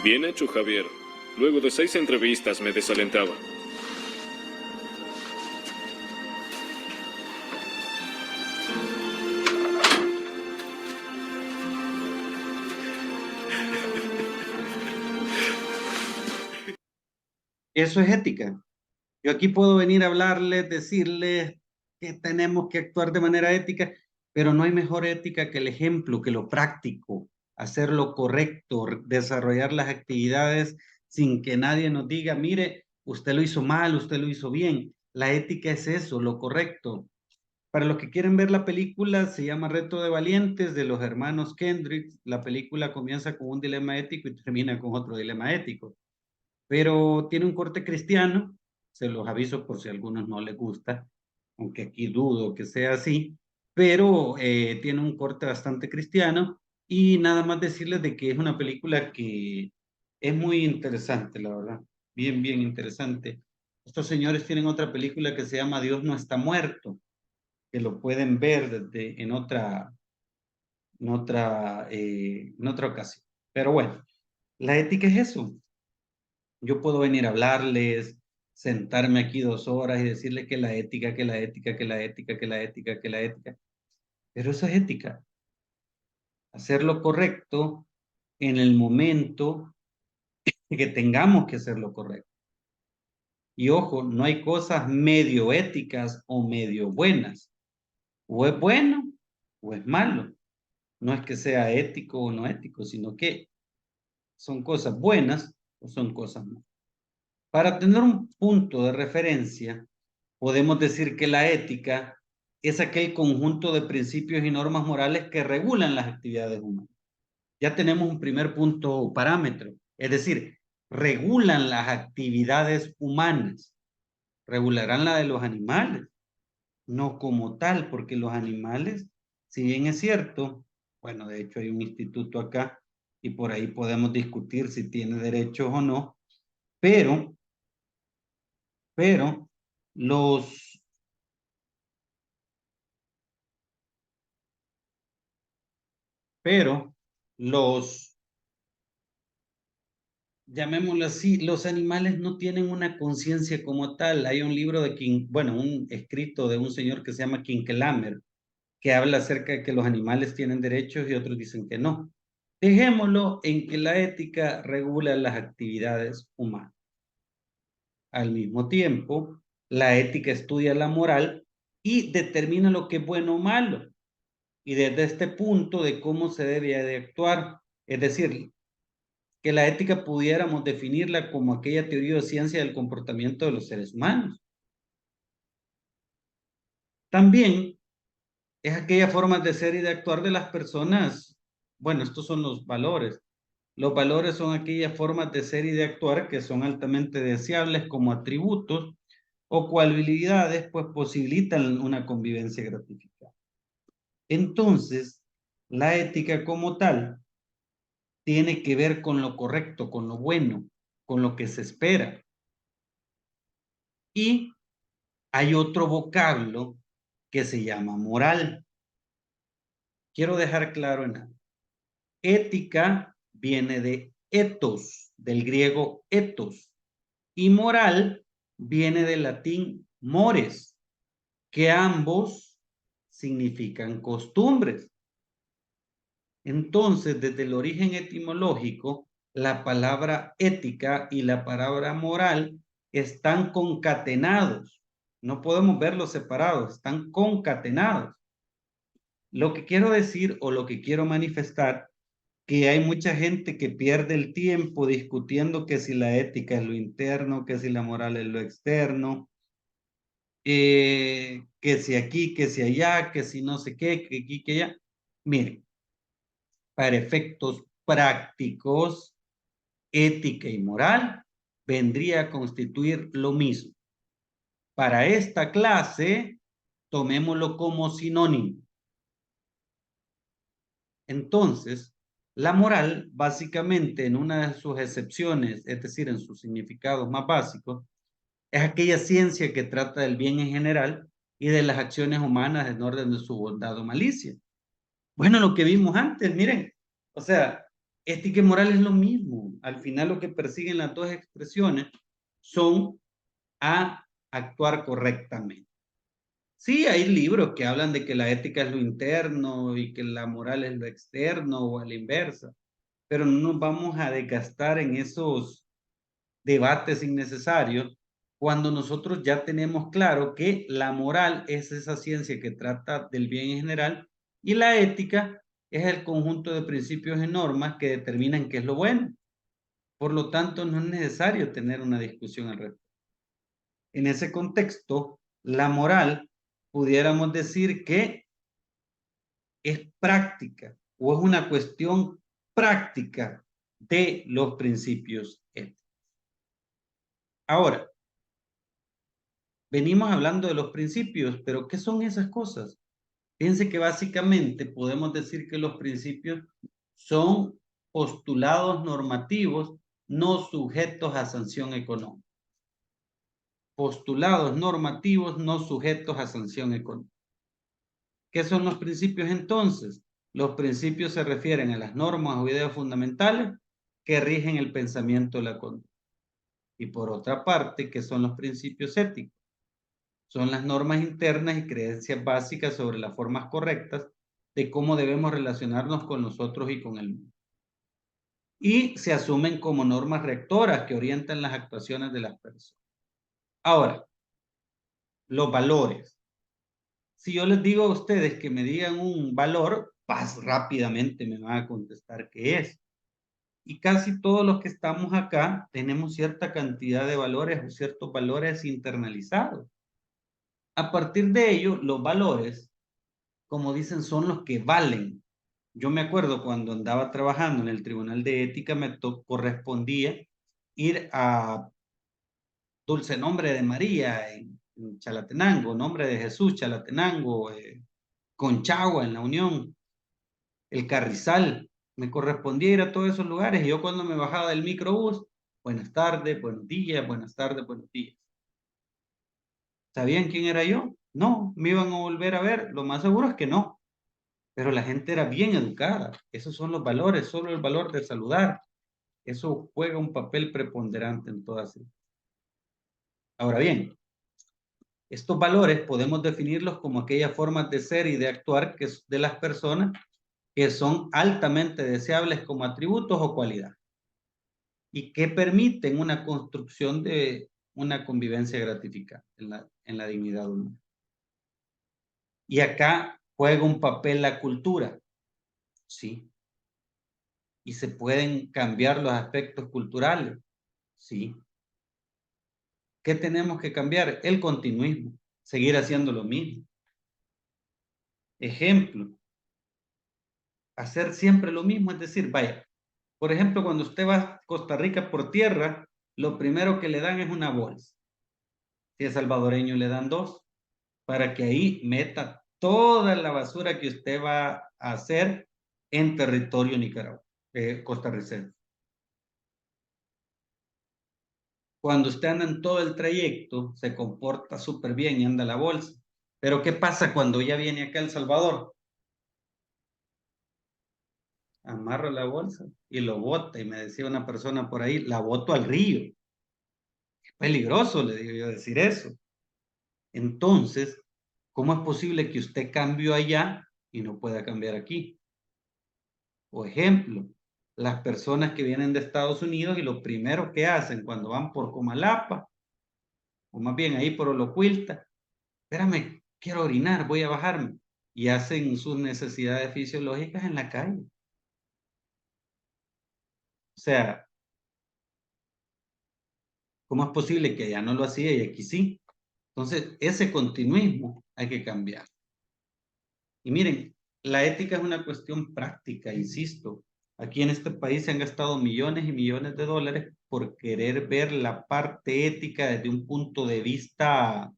Bien hecho, Javier. Luego de 6 entrevistas me desalentaba. Eso es ética. Yo aquí puedo venir a hablarles, decirles que tenemos que actuar de manera ética, pero no hay mejor ética que el ejemplo, que lo práctico, hacer lo correcto, desarrollar las actividades sin que nadie nos diga, mire, usted lo hizo mal, usted lo hizo bien. La ética es eso, lo correcto. Para los que quieren ver la película, se llama Reto de Valientes, de los hermanos Kendrick. La película comienza con un dilema ético y termina con otro dilema ético. Pero tiene un corte cristiano, se los aviso por si a algunos no les gusta, aunque aquí dudo que sea así, pero tiene un corte bastante cristiano y nada más decirles de que es una película que es muy interesante, la verdad, bien, bien interesante. Estos señores tienen otra película que se llama Dios no está muerto, que lo pueden ver en otra ocasión. Pero bueno, la ética es eso. Yo puedo venir a hablarles, sentarme aquí 2 horas y decirles que la ética, que la ética, que la ética, que la ética, que la ética. Pero eso es ética. Hacer lo correcto en el momento que tengamos que hacer lo correcto. Y ojo, no hay cosas medio éticas o medio buenas. O es bueno o es malo. No es que sea ético o no ético, sino que son cosas buenas o son cosas malas. Para tener un punto de referencia, podemos decir que la ética es aquel conjunto de principios y normas morales que regulan las actividades humanas. Ya tenemos un primer punto parámetro, es decir, regulan las actividades humanas. Regularán la de los animales, no como tal, porque los animales, si bien es cierto, bueno, de hecho hay un instituto acá y por ahí podemos discutir si tiene derechos o no, pero los llamémoslo así, los animales no tienen una conciencia como tal. Hay un libro de un escrito de un señor que se llama Kinkelhammer, que habla acerca de que los animales tienen derechos y otros dicen que no. Dejémoslo en que la ética regula las actividades humanas. Al mismo tiempo, la ética estudia la moral y determina lo que es bueno o malo. Y desde este punto de cómo se debe de actuar, es decir, que la ética pudiéramos definirla como aquella teoría o ciencia del comportamiento de los seres humanos. También es aquella forma de ser y de actuar de las personas. Bueno, estos son los valores. Los valores son aquellas formas de ser y de actuar que son altamente deseables como atributos o cualidades, pues posibilitan una convivencia gratificante. Entonces, la ética como tal tiene que ver con lo correcto, con lo bueno, con lo que se espera. Y hay otro vocablo que se llama moral. Quiero dejar claro en algo. Ética viene de ethos, del griego ethos, y moral viene del latín mores, que ambos significan costumbres. Entonces, desde el origen etimológico, la palabra ética y la palabra moral están concatenados. No podemos verlos separados, están concatenados. Lo que quiero decir o lo que quiero manifestar, que hay mucha gente que pierde el tiempo discutiendo que si la ética es lo interno, que si la moral es lo externo, que si aquí, que si allá, que si no sé qué, que aquí, que allá. Miren, para efectos prácticos, ética y moral vendría a constituir lo mismo. Para esta clase, tomémoslo como sinónimo. Entonces, la moral, básicamente, en una de sus excepciones, es decir, en sus significados más básicos, es aquella ciencia que trata del bien en general y de las acciones humanas en orden de su bondad o malicia. Bueno, lo que vimos antes, miren, o sea, ética y moral es lo mismo. Al final lo que persiguen las dos expresiones son a actuar correctamente. Sí, hay libros que hablan de que la ética es lo interno y que la moral es lo externo o a la inversa, pero no nos vamos a desgastar en esos debates innecesarios cuando nosotros ya tenemos claro que la moral es esa ciencia que trata del bien en general y la ética es el conjunto de principios y normas que determinan qué es lo bueno. Por lo tanto, no es necesario tener una discusión al respecto. En ese contexto, la moral pudiéramos decir que es práctica o es una cuestión práctica de los principios éticos. Ahora, venimos hablando de los principios, pero ¿qué son esas cosas? Fíjense que básicamente podemos decir que los principios son postulados normativos no sujetos a sanción económica. Postulados normativos no sujetos a sanción económica. ¿Qué son los principios entonces? Los principios se refieren a las normas o ideas fundamentales que rigen el pensamiento de la conducta. Y por otra parte, ¿qué son los principios éticos? Son las normas internas y creencias básicas sobre las formas correctas de cómo debemos relacionarnos con nosotros y con el mundo. Y se asumen como normas rectoras que orientan las actuaciones de las personas. Ahora, los valores. Si yo les digo a ustedes que me digan un valor, pues rápidamente me van a contestar qué es. Y casi todos los que estamos acá tenemos cierta cantidad de valores o ciertos valores internalizados. A partir de ello, los valores, como dicen, son los que valen. Yo me acuerdo cuando andaba trabajando en el Tribunal de Ética, me correspondía ir a Dulce Nombre de María en Chalatenango, Nombre de Jesús, Chalatenango, Conchagua en La Unión, El Carrizal. Me correspondía ir a todos esos lugares y yo cuando me bajaba del microbús, buenas tardes, buenos días, buenas tardes, buenos días. ¿Sabían quién era yo? No. ¿Me iban a volver a ver? Lo más seguro es que no. Pero la gente era bien educada. Esos son los valores, solo el valor de saludar. Eso juega un papel preponderante en todas ellas. Ahora bien, estos valores podemos definirlos como aquellas formas de ser y de actuar que de las personas que son altamente deseables como atributos o cualidades y que permiten una construcción de una convivencia gratificante en la dignidad humana. Y acá juega un papel la cultura, sí. Y se pueden cambiar los aspectos culturales, sí. ¿Qué tenemos que cambiar? El continuismo, seguir haciendo lo mismo. Ejemplo, hacer siempre lo mismo, es decir, vaya, por ejemplo, cuando usted va a Costa Rica por tierra, lo primero que le dan es una bolsa. Si es salvadoreño, le dan 2, para que ahí meta toda la basura que usted va a hacer en territorio costarricense. Cuando usted anda en todo el trayecto, se comporta súper bien y anda la bolsa. Pero ¿qué pasa cuando ya viene acá a El Salvador? Amarra la bolsa y lo bota. Y me decía una persona por ahí, la boto al río. Es peligroso, le digo yo, decir eso. Entonces, ¿cómo es posible que usted cambió allá y no pueda cambiar aquí? Por ejemplo, las personas que vienen de Estados Unidos y lo primero que hacen cuando van por Comalapa, o más bien ahí por Olocuilta, espérame, quiero orinar, voy a bajarme. Y hacen sus necesidades fisiológicas en la calle. O sea, ¿cómo es posible que allá no lo hacía y aquí sí? Entonces, ese continuismo hay que cambiar. Y miren, la ética es una cuestión práctica, insisto. Aquí en este país se han gastado millones y millones de dólares por querer ver la parte ética desde un punto de vista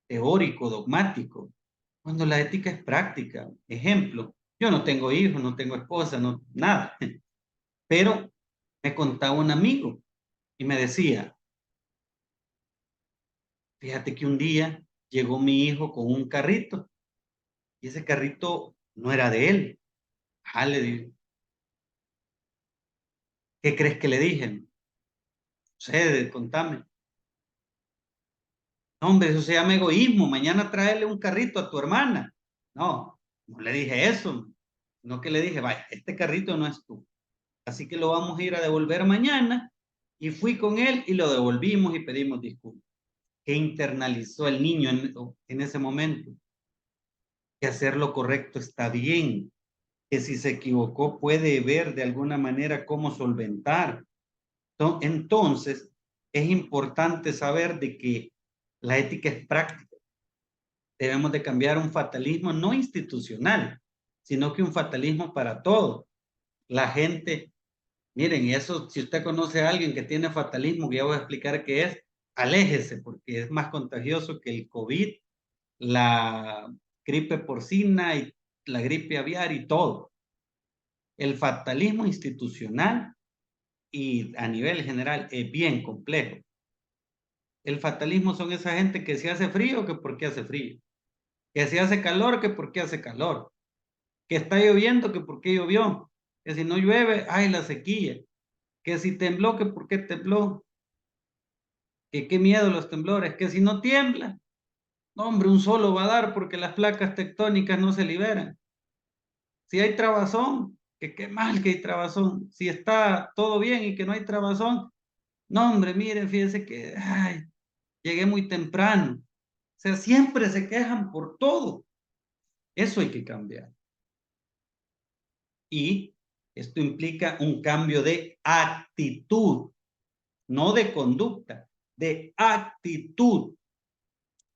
teórico, dogmático, cuando la ética es práctica. Ejemplo, yo no tengo hijos, no tengo esposa, no, nada. Pero me contaba un amigo y me decía, fíjate que un día llegó mi hijo con un carrito y ese carrito no era de él. Ah, le digo, ¿qué crees que le dije? No sé, contame. No, hombre, eso se llama egoísmo. Mañana tráele un carrito a tu hermana. No, no le dije eso. No que le dije, vaya, este carrito no es tú. Así que lo vamos a ir a devolver mañana. Y fui con él y lo devolvimos y pedimos disculpas. ¿Qué internalizó el niño en ese momento? Que hacer lo correcto está bien. Que si se equivocó puede ver de alguna manera cómo solventar. Entonces, es importante saber de que la ética es práctica. debemos de cambiar un fatalismo no institucional, sino que un fatalismo para todo. La gente, miren, eso, si usted conoce a alguien que tiene fatalismo, que ya voy a explicar qué es, aléjese, porque es más contagioso que el COVID, la gripe porcina y la gripe aviar y todo. El fatalismo institucional y a nivel general es bien complejo. El fatalismo son esa gente que si hace frío, que porque hace frío. Que si hace calor, que porque hace calor. Que está lloviendo, que porque llovió. Que si no llueve, ay, la sequía. Que si tembló, que por qué tembló. Que qué miedo los temblores. Que si no tiembla, no, hombre, un solo va a dar porque las placas tectónicas no se liberan. Si hay trabazón, que qué mal que hay trabazón. Si está todo bien y que no hay trabazón, no, hombre, miren, fíjense que ay, llegué muy temprano. O sea, siempre se quejan por todo. Eso hay que cambiar. Y esto implica un cambio de actitud, no de conducta, de actitud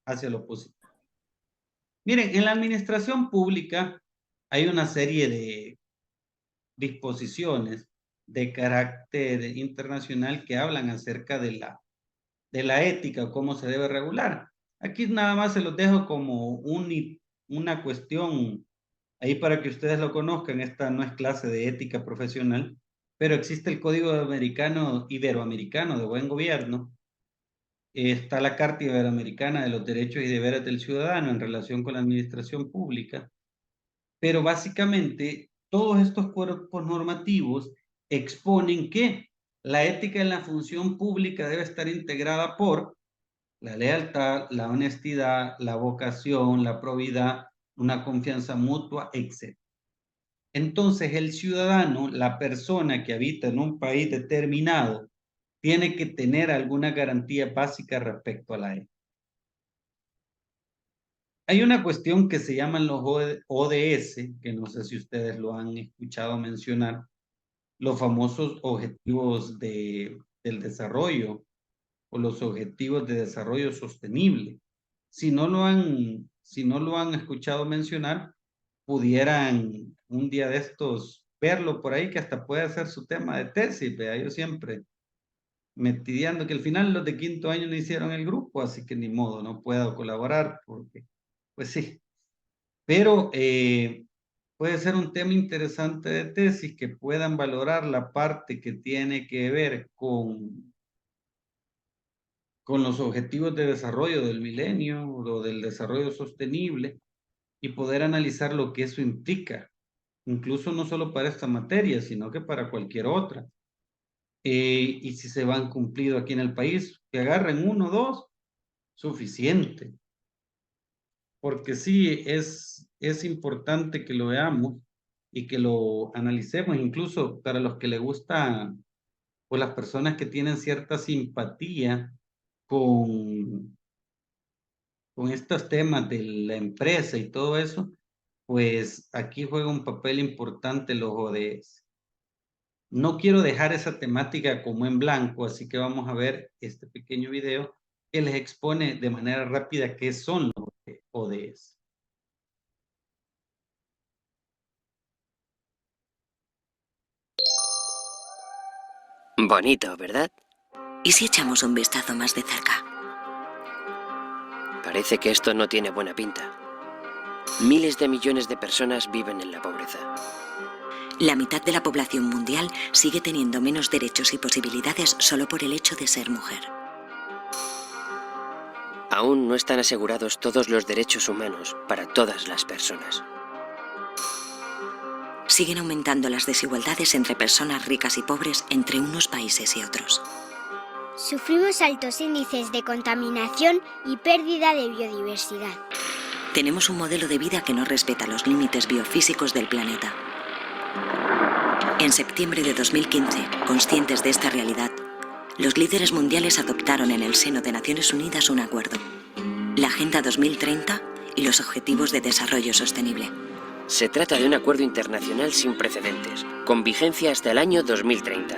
hacia lo positivo. Miren, en la administración pública hay una serie de disposiciones de carácter internacional que hablan acerca de la ética o cómo se debe regular. Aquí nada más se los dejo como una cuestión ahí para que ustedes lo conozcan. Esta no es clase de ética profesional, pero existe el Código Iberoamericano de Buen Gobierno. Está la Carta Iberoamericana de los Derechos y Deberes del Ciudadano en relación con la administración pública. Pero básicamente todos estos cuerpos normativos exponen que la ética en la función pública debe estar integrada por la lealtad, la honestidad, la vocación, la probidad, una confianza mutua, etc. Entonces, el ciudadano, la persona que habita en un país determinado, tiene que tener alguna garantía básica respecto a la ética. Hay una cuestión que se llaman los ODS, que no sé si ustedes lo han escuchado mencionar, los famosos objetivos del desarrollo o los objetivos de desarrollo sostenible. Si no lo han escuchado mencionar, pudieran un día de estos verlo por ahí, que hasta puede ser su tema de tesis. ¿Vea? Yo siempre metidiando que al final los de quinto año no hicieron el grupo, así que ni modo, no puedo colaborar porque, pues sí. Pero puede ser un tema interesante de tesis que puedan valorar la parte que tiene que ver con los objetivos de desarrollo del milenio o del desarrollo sostenible y poder analizar lo que eso implica, incluso no solo para esta materia, sino que para cualquier otra. Y si se van cumplido aquí en el país, que agarren 1 o 2, suficiente. Porque sí, es importante que lo veamos y que lo analicemos, incluso para los que les gusta o las personas que tienen cierta simpatía con estos temas de la empresa y todo eso, pues aquí juega un papel importante los ODS. No quiero dejar esa temática como en blanco, así que vamos a ver este pequeño video que les expone de manera rápida qué son los ODS. Bonito, ¿verdad? ¿Y si echamos un vistazo más de cerca? Parece que esto no tiene buena pinta. Miles de millones de personas viven en la pobreza. La mitad de la población mundial sigue teniendo menos derechos y posibilidades solo por el hecho de ser mujer. Aún no están asegurados todos los derechos humanos para todas las personas. Siguen aumentando las desigualdades entre personas ricas y pobres entre unos países y otros. Sufrimos altos índices de contaminación y pérdida de biodiversidad. Tenemos un modelo de vida que no respeta los límites biofísicos del planeta. En septiembre de 2015, conscientes de esta realidad, los líderes mundiales adoptaron en el seno de Naciones Unidas un acuerdo, la Agenda 2030 y los Objetivos de Desarrollo Sostenible. Se trata de un acuerdo internacional sin precedentes, con vigencia hasta el año 2030,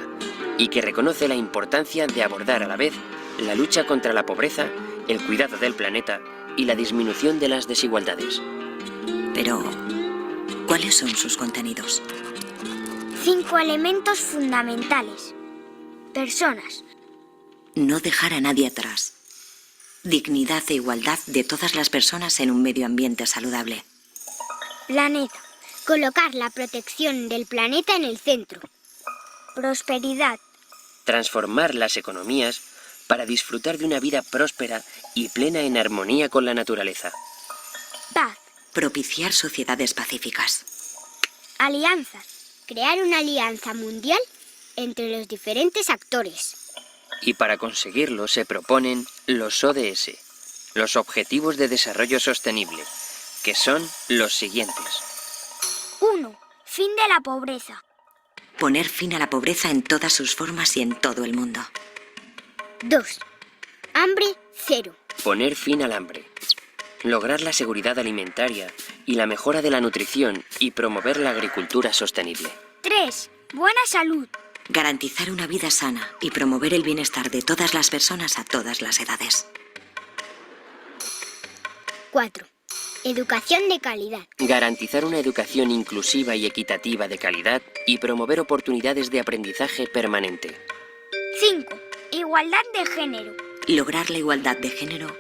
y que reconoce la importancia de abordar a la vez la lucha contra la pobreza, el cuidado del planeta y la disminución de las desigualdades. Pero, ¿cuáles son sus contenidos? 5 elementos fundamentales. Personas. No dejar a nadie atrás. Dignidad e igualdad de todas las personas en un medio ambiente saludable. Planeta. Colocar la protección del planeta en el centro. Prosperidad. Transformar las economías para disfrutar de una vida próspera y plena en armonía con la naturaleza. Paz. Propiciar sociedades pacíficas. Alianzas. Crear una alianza mundial entre los diferentes actores. Y para conseguirlo se proponen los ODS, los Objetivos de Desarrollo Sostenible, que son los siguientes. 1. Fin de la pobreza. Poner fin a la pobreza en todas sus formas y en todo el mundo. 2. Hambre cero. Poner fin al hambre. Lograr la seguridad alimentaria y la mejora de la nutrición y promover la agricultura sostenible. 3. Buena salud. Garantizar una vida sana y promover el bienestar de todas las personas a todas las edades. 4. Educación de calidad. Garantizar una educación inclusiva y equitativa de calidad y promover oportunidades de aprendizaje permanente. 5. Igualdad de género. Lograr la igualdad de género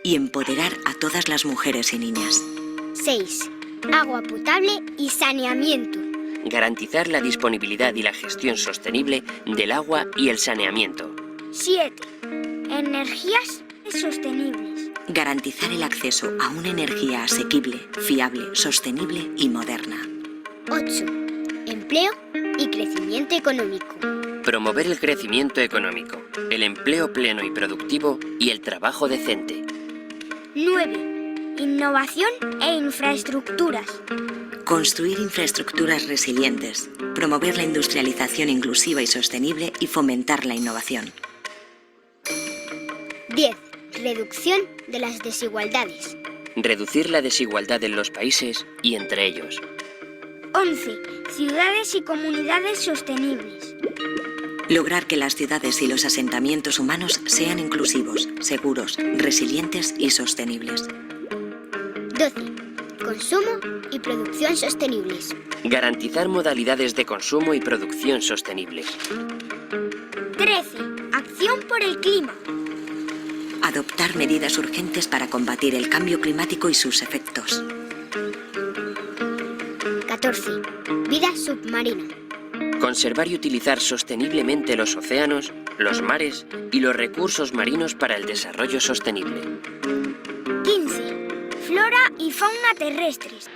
y empoderar a todas las mujeres y niñas. 6. Agua potable y saneamiento. Garantizar la disponibilidad y la gestión sostenible del agua y el saneamiento. 7. Energías sostenibles. Garantizar el acceso a una energía asequible, fiable, sostenible y moderna. 8. Empleo y crecimiento económico. Promover el crecimiento económico, el empleo pleno y productivo y el trabajo decente. 9. Innovación e infraestructuras. Construir infraestructuras resilientes, promover la industrialización inclusiva y sostenible y fomentar la innovación. 10. Reducción de las desigualdades. Reducir la desigualdad en los países y entre ellos. 11. Ciudades y comunidades sostenibles. Lograr que las ciudades y los asentamientos humanos sean inclusivos, seguros, resilientes y sostenibles. 12. Consumo y producción sostenibles. Garantizar modalidades de consumo y producción sostenibles. 13. Acción por el clima. Adoptar medidas urgentes para combatir el cambio climático y sus efectos. 14. Vida submarina. Conservar y utilizar sosteniblemente los océanos, los mares y los recursos marinos para el desarrollo sostenible. 15. Flora y fauna terrestres.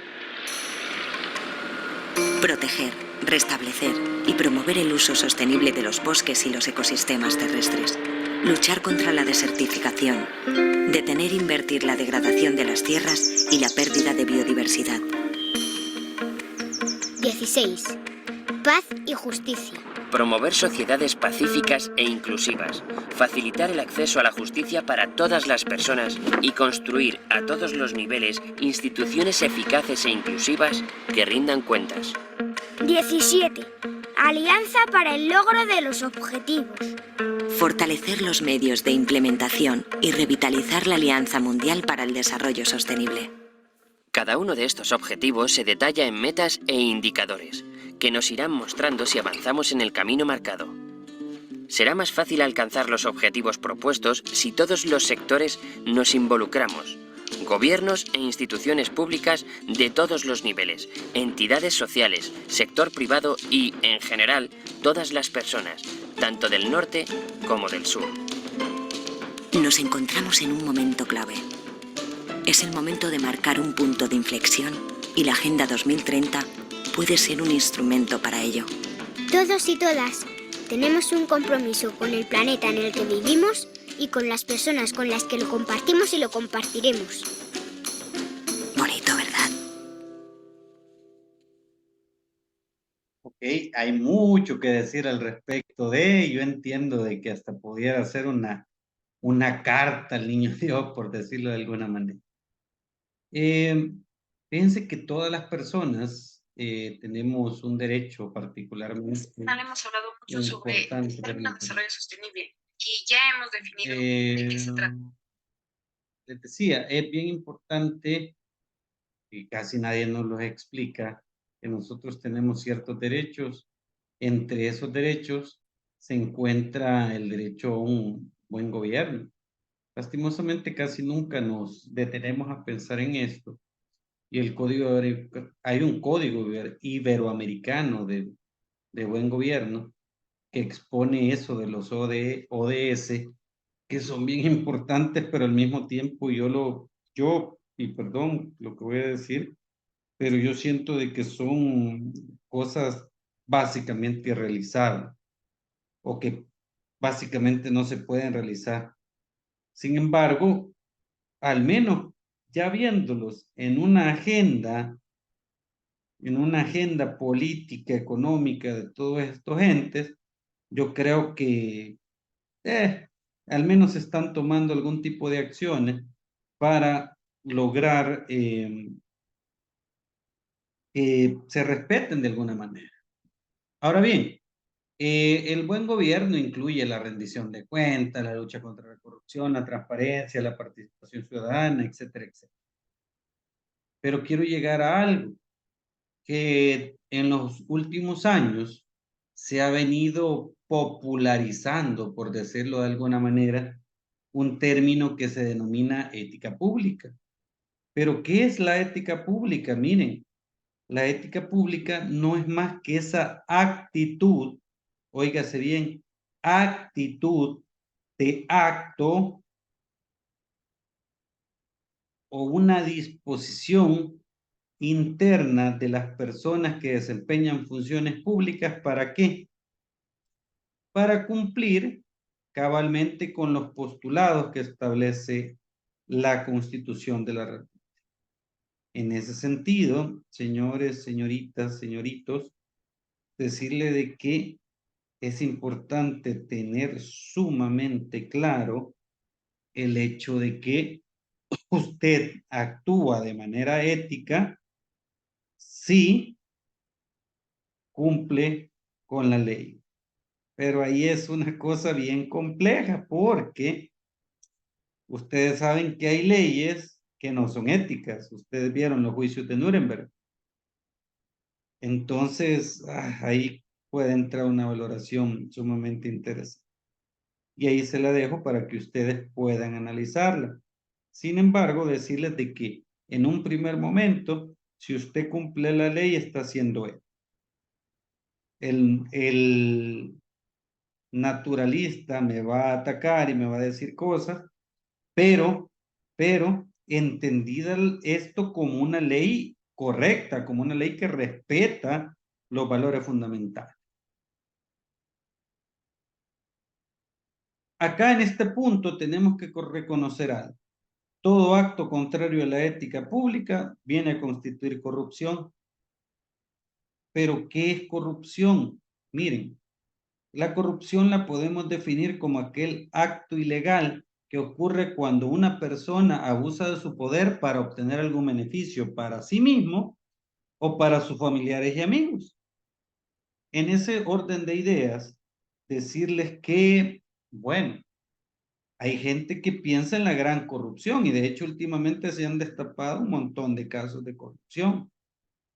Proteger, restablecer y promover el uso sostenible de los bosques y los ecosistemas terrestres. Luchar contra la desertificación. Detener e invertir la degradación de las tierras y la pérdida de biodiversidad. 16. Paz y justicia. Promover sociedades pacíficas e inclusivas, facilitar el acceso a la justicia para todas las personas y construir a todos los niveles instituciones eficaces e inclusivas que rindan cuentas. 17. Alianza para el logro de los objetivos. Fortalecer los medios de implementación y revitalizar la Alianza Mundial para el Desarrollo Sostenible. Cada uno de estos objetivos se detalla en metas e indicadores, que nos irán mostrando si avanzamos en el camino marcado. Será más fácil alcanzar los objetivos propuestos si todos los sectores nos involucramos, gobiernos e instituciones públicas de todos los niveles, entidades sociales, sector privado y, en general, todas las personas, tanto del norte como del sur. Nos encontramos en un momento clave. Es el momento de marcar un punto de inflexión y la Agenda 2030 puede ser un instrumento para ello. Todos y todas tenemos un compromiso con el planeta en el que vivimos y con las personas con las que lo compartimos y lo compartiremos. Bonito, ¿verdad? Ok, hay mucho que decir al respecto de, yo entiendo de que hasta pudiera ser una carta al niño Dios, por decirlo de alguna manera. Fíjense que todas las personas tenemos un derecho particularmente. Hemos hablado mucho sobre el Plan de Desarrollo Sostenible y ya hemos definido de qué se trata. les decía, es bien importante, y casi nadie nos los explica, que nosotros tenemos ciertos derechos. Entre esos derechos se encuentra el derecho a un buen gobierno. Lastimosamente casi nunca nos detenemos a pensar en esto. Y hay un código iberoamericano de buen gobierno que expone eso de los ODS, que son bien importantes, pero al mismo tiempo y perdón lo que voy a decir, pero yo siento de que son cosas básicamente irrealizables o que básicamente no se pueden realizar. Sin embargo, al menos ya viéndolos en una agenda política, económica de todos estos entes, yo creo que al menos están tomando algún tipo de acciones para lograr que se respeten de alguna manera. Ahora bien, el buen gobierno incluye la rendición de cuentas, la lucha contra la corrupción, la transparencia, la participación ciudadana, etcétera, etcétera. Pero quiero llegar a algo que en los últimos años se ha venido popularizando, por decirlo de alguna manera, un término que se denomina ética pública. Pero ¿qué es la ética pública? Miren, la ética pública no es más que esa actitud, óigase bien, actitud de acto o una disposición interna de las personas que desempeñan funciones públicas. ¿Para qué? Para cumplir cabalmente con los postulados que establece la Constitución de la República. En ese sentido, señores, señoritas, señoritos, decirle de que es importante tener sumamente claro el hecho de que usted actúa de manera ética si cumple con la ley. Pero ahí es una cosa bien compleja porque ustedes saben que hay leyes que no son éticas. Ustedes vieron los juicios de Nuremberg. Entonces, ahí puede entrar una valoración sumamente interesante. Y ahí se la dejo para que ustedes puedan analizarla. Sin embargo, decirles de que en un primer momento, si usted cumple la ley, está haciendo él. El naturalista me va a atacar y me va a decir cosas, pero entendida esto como una ley correcta, como una ley que respeta los valores fundamentales. Acá en este punto tenemos que reconocer algo. Todo acto contrario a la ética pública viene a constituir corrupción. Pero ¿qué es corrupción? Miren, la corrupción la podemos definir como aquel acto ilegal que ocurre cuando una persona abusa de su poder para obtener algún beneficio para sí mismo o para sus familiares y amigos. En ese orden de ideas, decirles que, bueno, hay gente que piensa en la gran corrupción y de hecho últimamente se han destapado un montón de casos de corrupción,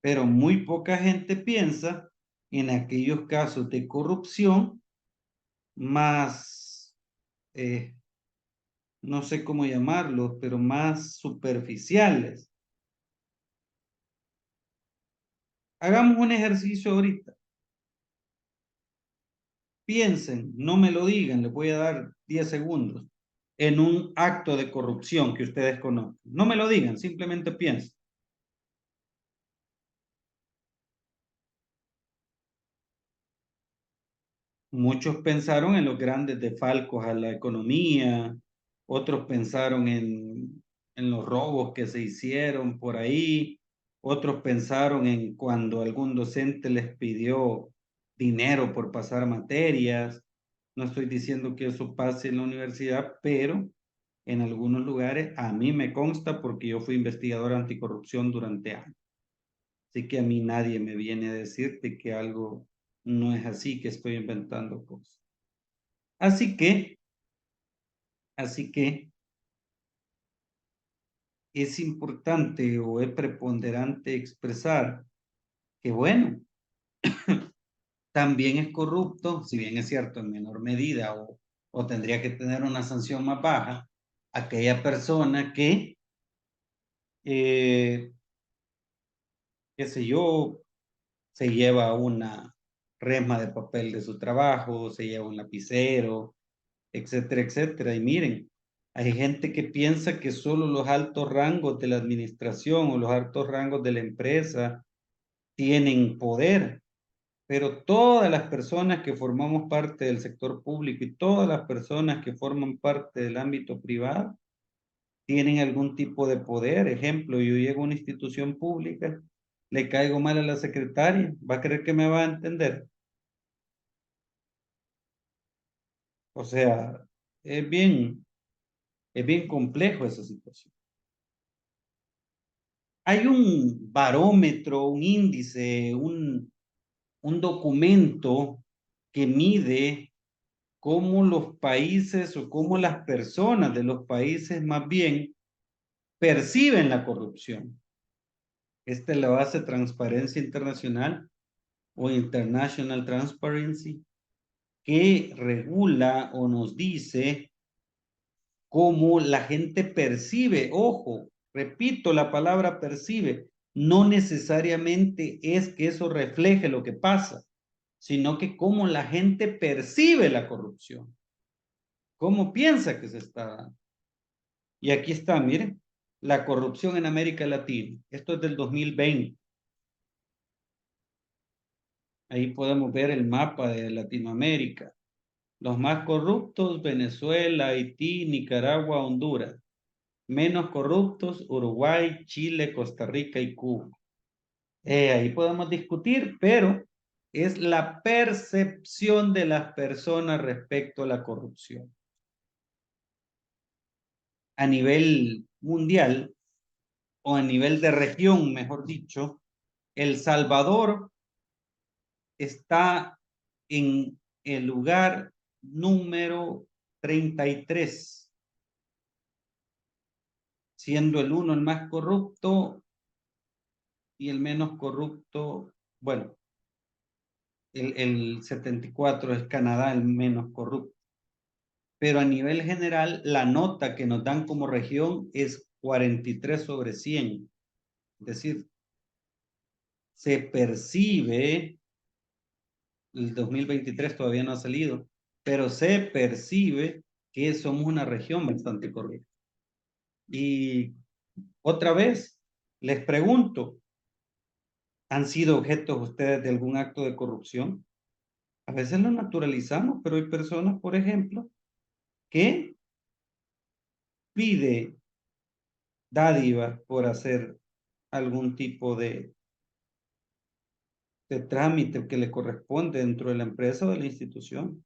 pero muy poca gente piensa en aquellos casos de corrupción más, no sé cómo llamarlos, pero más superficiales. Hagamos un ejercicio ahorita. Piensen, no me lo digan, les voy a dar 10 segundos, en un acto de corrupción que ustedes conozcan. No me lo digan, simplemente piensen. Muchos pensaron en los grandes desfalcos a la economía, otros pensaron en los robos que se hicieron por ahí, otros pensaron en cuando algún docente les pidió dinero por pasar materias. No estoy diciendo que eso pase en la universidad, pero en algunos lugares a mí me consta porque yo fui investigador anticorrupción durante años. Así que a mí nadie me viene a decirte que algo no es así, que estoy inventando cosas. Así que es importante o es preponderante expresar que, bueno, también es corrupto, si bien es cierto en menor medida o tendría que tener una sanción más baja, aquella persona que, qué sé yo, se lleva una resma de papel de su trabajo, se lleva un lapicero, etcétera, etcétera. Y miren, hay gente que piensa que solo los altos rangos de la administración o los altos rangos de la empresa tienen poder, pero todas las personas que formamos parte del sector público y todas las personas que forman parte del ámbito privado tienen algún tipo de poder. Ejemplo, yo llego a una institución pública, le caigo mal a la secretaria, ¿va a creer que me va a entender? O sea, es bien complejo esa situación. Hay un barómetro, un índice, un documento que mide cómo los países o cómo las personas de los países más bien perciben la corrupción. Esta es la base Transparencia Internacional o International Transparency, que regula o nos dice cómo la gente percibe. Ojo, repito la palabra percibe, no necesariamente es que eso refleje lo que pasa, sino que cómo la gente percibe la corrupción, cómo piensa que se está dando. Y aquí está, miren, la corrupción en América Latina. Esto es del 2020. Ahí podemos ver el mapa de Latinoamérica. Los más corruptos, Venezuela, Haití, Nicaragua, Honduras. Menos corruptos, Uruguay, Chile, Costa Rica y Cuba. Ahí podemos discutir, pero es la percepción de las personas respecto a la corrupción. A nivel mundial, o a nivel de región, mejor dicho, El Salvador está en el lugar número 33, siendo el 1 el más corrupto y el menos corrupto, bueno, el 74 es Canadá, el menos corrupto. Pero a nivel general, la nota que nos dan como región es 43/100. Es decir, se percibe, el 2023 todavía no ha salido, pero se percibe que somos una región bastante corrupta. Y otra vez, les pregunto, ¿han sido objetos ustedes de algún acto de corrupción? A veces lo naturalizamos, pero hay personas, por ejemplo, que pide dádivas por hacer algún tipo de trámite que le corresponde dentro de la empresa o de la institución.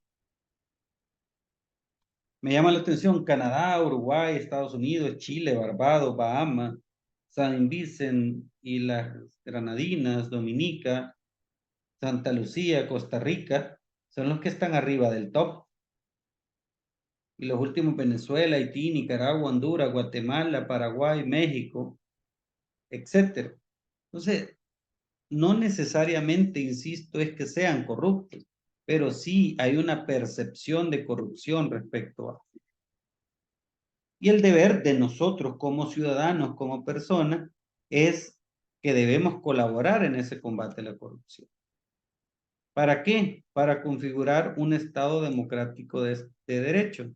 Me llama la atención Canadá, Uruguay, Estados Unidos, Chile, Barbados, Bahamas, San Vicente y las Granadinas, Dominica, Santa Lucía, Costa Rica, son los que están arriba del top. Y los últimos Venezuela, Haití, Nicaragua, Honduras, Guatemala, Paraguay, México, etcétera. Entonces, no necesariamente, insisto, es que sean corruptos, pero sí hay una percepción de corrupción respecto a. Y el deber de nosotros como ciudadanos, como personas, es que debemos colaborar en ese combate a la corrupción. ¿Para qué? Para configurar un Estado democrático de derecho.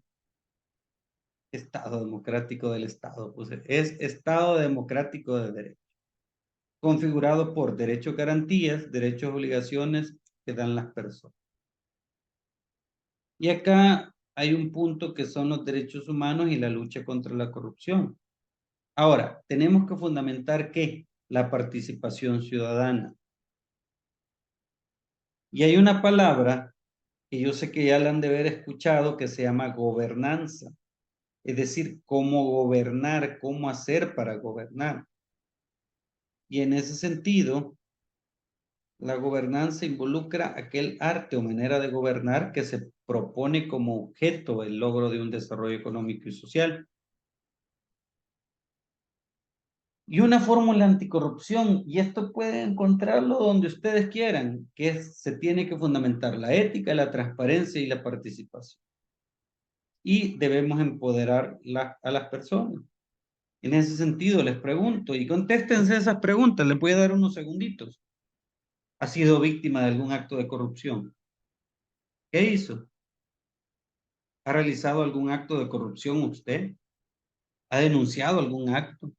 Estado democrático del Estado, pues es Estado democrático de derecho. Configurado por derechos, garantías, derechos, obligaciones que dan las personas. Y acá hay un punto que son los derechos humanos y la lucha contra la corrupción. Ahora, tenemos que fundamentar ¿qué? La participación ciudadana. Y hay una palabra que yo sé que ya la han de haber escuchado que se llama gobernanza. Es decir, cómo gobernar, cómo hacer para gobernar. Y en ese sentido, la gobernanza involucra aquel arte o manera de gobernar que se propone como objeto el logro de un desarrollo económico y social. Y una fórmula anticorrupción, y esto pueden encontrarlo donde ustedes quieran, se tiene que fundamentar la ética, la transparencia y la participación. Y debemos empoderar a las personas. En ese sentido, les pregunto, y contéstense esas preguntas, les voy a dar unos segunditos. ¿Ha sido víctima de algún acto de corrupción? ¿Qué hizo? ¿Ha realizado algún acto de corrupción usted? ¿Ha denunciado algún acto?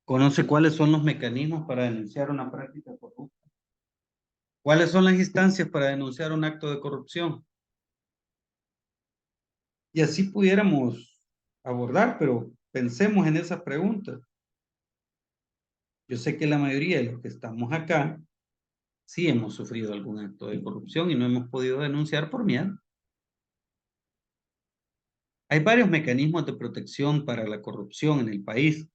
¿Conoce cuáles son los mecanismos para denunciar una práctica corrupta? ¿Cuáles son las instancias para denunciar un acto de corrupción? Y así pudiéramos abordar, pero pensemos en esas preguntas. Yo sé que la mayoría de los que estamos acá sí hemos sufrido algún acto de corrupción y no hemos podido denunciar por miedo. Hay varios mecanismos de protección para la corrupción en el país.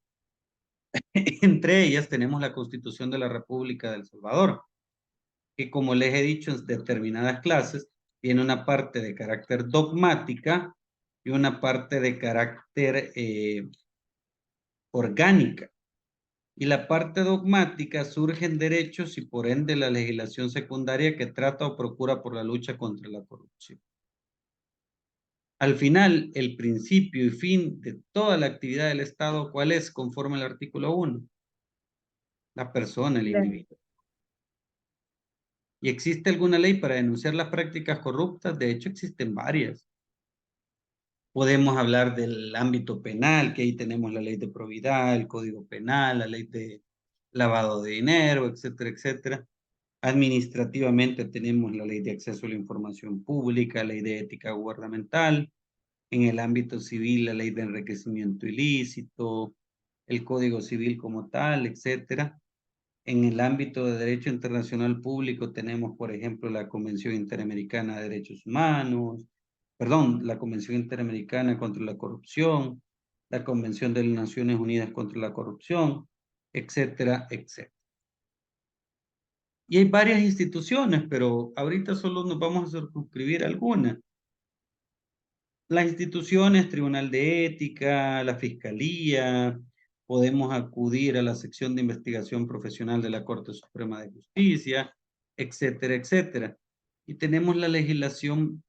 Entre ellas tenemos la Constitución de la República de El Salvador, que como les he dicho en determinadas clases, tiene una parte de carácter dogmática y una parte de carácter orgánica. Y la parte dogmática surge en derechos y por ende la legislación secundaria que trata o procura por la lucha contra la corrupción. Al final, el principio y fin de toda la actividad del Estado, ¿cuál es? Conforme al artículo 1. La persona, el individuo. ¿Y existe alguna ley para denunciar las prácticas corruptas? De hecho, existen varias. Podemos hablar del ámbito penal, que ahí tenemos la ley de probidad, el código penal, la ley de lavado de dinero, etcétera, etcétera. Administrativamente tenemos la ley de acceso a la información pública, ley de ética gubernamental. En el ámbito civil, la ley de enriquecimiento ilícito, el código civil como tal, etcétera. En el ámbito de derecho internacional público tenemos, por ejemplo, la Convención Interamericana de Derechos Humanos, la Convención Interamericana contra la Corrupción, la Convención de las Naciones Unidas contra la Corrupción, etcétera, etcétera. Y hay varias instituciones, pero ahorita solo nos vamos a circunscribir algunas. Las instituciones, Tribunal de Ética, la Fiscalía, podemos acudir a la sección de investigación profesional de la Corte Suprema de Justicia, etcétera, etcétera. Y tenemos la legislación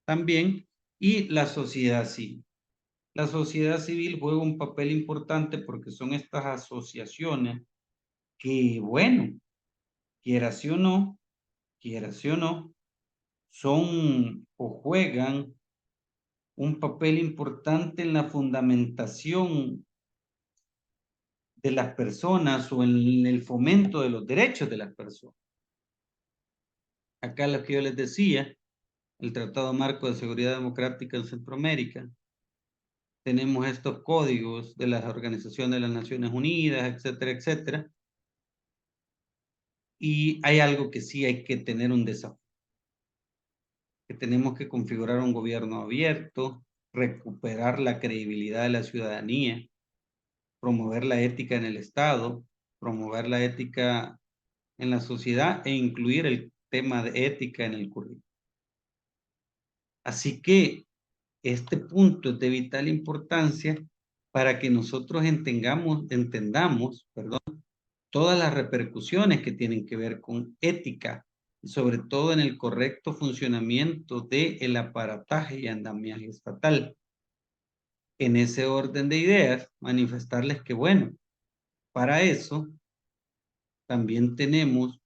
también y la sociedad civil. La sociedad civil juega un papel importante porque son estas asociaciones que, bueno, quieras o no, son o juegan un papel importante en la fundamentación de las personas o en el fomento de los derechos de las personas. Acá lo que yo les decía, el Tratado Marco de Seguridad Democrática en Centroamérica, tenemos estos códigos de las organizaciones de las Naciones Unidas, etcétera, etcétera, y hay algo que sí hay que tener un desafío, que tenemos que configurar un gobierno abierto, recuperar la credibilidad de la ciudadanía, promover la ética en el Estado, promover la ética en la sociedad e incluir el tema de ética en el currículo. Así que este punto es de vital importancia para que nosotros entendamos, todas las repercusiones que tienen que ver con ética, y sobre todo en el correcto funcionamiento del aparataje y andamiaje estatal. En ese orden de ideas, manifestarles que, bueno, para eso también tenemos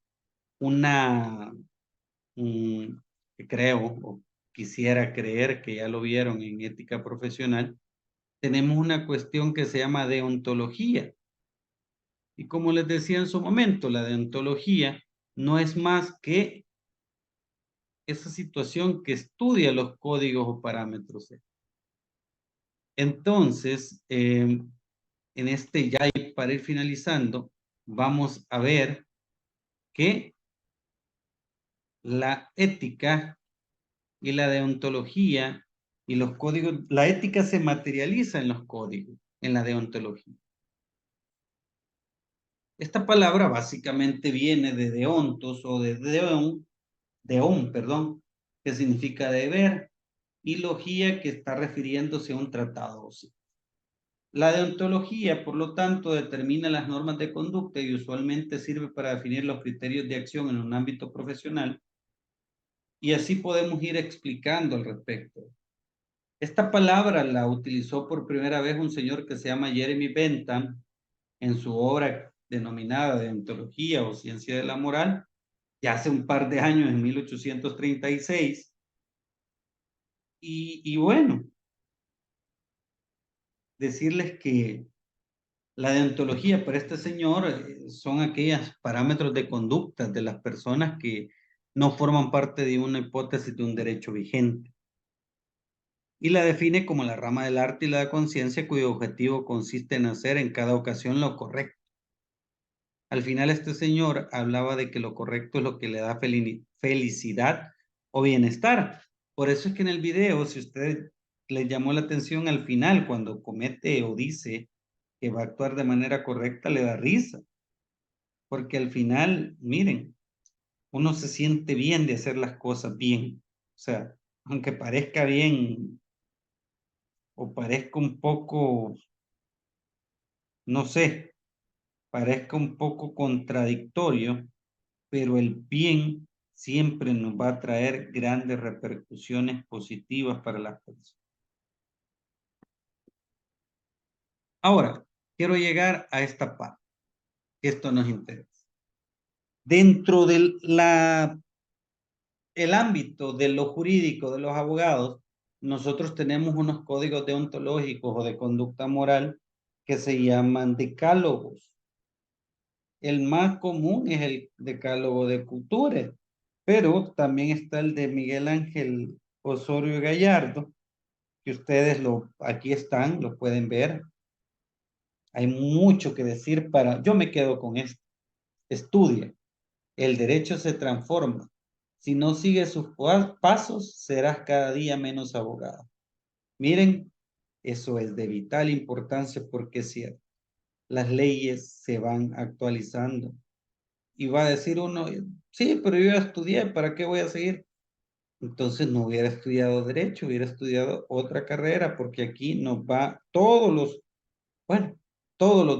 que creo, o quisiera creer que ya lo vieron en ética profesional, tenemos una cuestión que se llama deontología. Y como les decía en su momento, la deontología no es más que esa situación que estudia los códigos o parámetros. Entonces, en ya para ir finalizando, vamos a ver que la ética y la deontología y los códigos, la ética se materializa en los códigos, en la deontología. Esta palabra básicamente viene de deontos o de deón, perdón, que significa deber, y logía que está refiriéndose a un tratado. La deontología, por lo tanto, determina las normas de conducta y usualmente sirve para definir los criterios de acción en un ámbito profesional, y así podemos ir explicando al respecto. Esta palabra la utilizó por primera vez un señor que se llama Jeremy Bentham en su obra denominada Deontología o Ciencia de la Moral, ya hace un par de años, en 1836. Y bueno, decirles que la deontología para este señor son aquellos parámetros de conducta de las personas que no forman parte de una hipótesis de un derecho vigente. Y la define como la rama del arte y la conciencia cuyo objetivo consiste en hacer en cada ocasión lo correcto. Al final este señor hablaba de que lo correcto es lo que le da felicidad o bienestar. Por eso es que en el video, si usted le llamó la atención al final, cuando comete o dice que va a actuar de manera correcta, le da risa. Porque al final, miren, uno se siente bien de hacer las cosas bien. O sea, aunque parezca bien o parezca un poco, no sé, parezca un poco contradictorio, pero el bien siempre nos va a traer grandes repercusiones positivas para las personas. Ahora, quiero llegar a esta parte. Esto nos interesa. Dentro del el ámbito de lo jurídico de los abogados, nosotros tenemos unos códigos deontológicos o de conducta moral que se llaman decálogos. El más común es el decálogo de Couture, pero también está el de Miguel Ángel Osorio Gallardo, que ustedes aquí están, lo pueden ver. Hay mucho que decir yo me quedo con esto. Estudia. El derecho se transforma. Si no sigues sus pasos, serás cada día menos abogado. Miren, eso es de vital importancia porque es cierto. Las leyes se van actualizando. Y va a decir uno, sí, pero yo ya estudié, ¿para qué voy a seguir? Entonces no hubiera estudiado derecho, hubiera estudiado otra carrera, porque aquí nos va todos los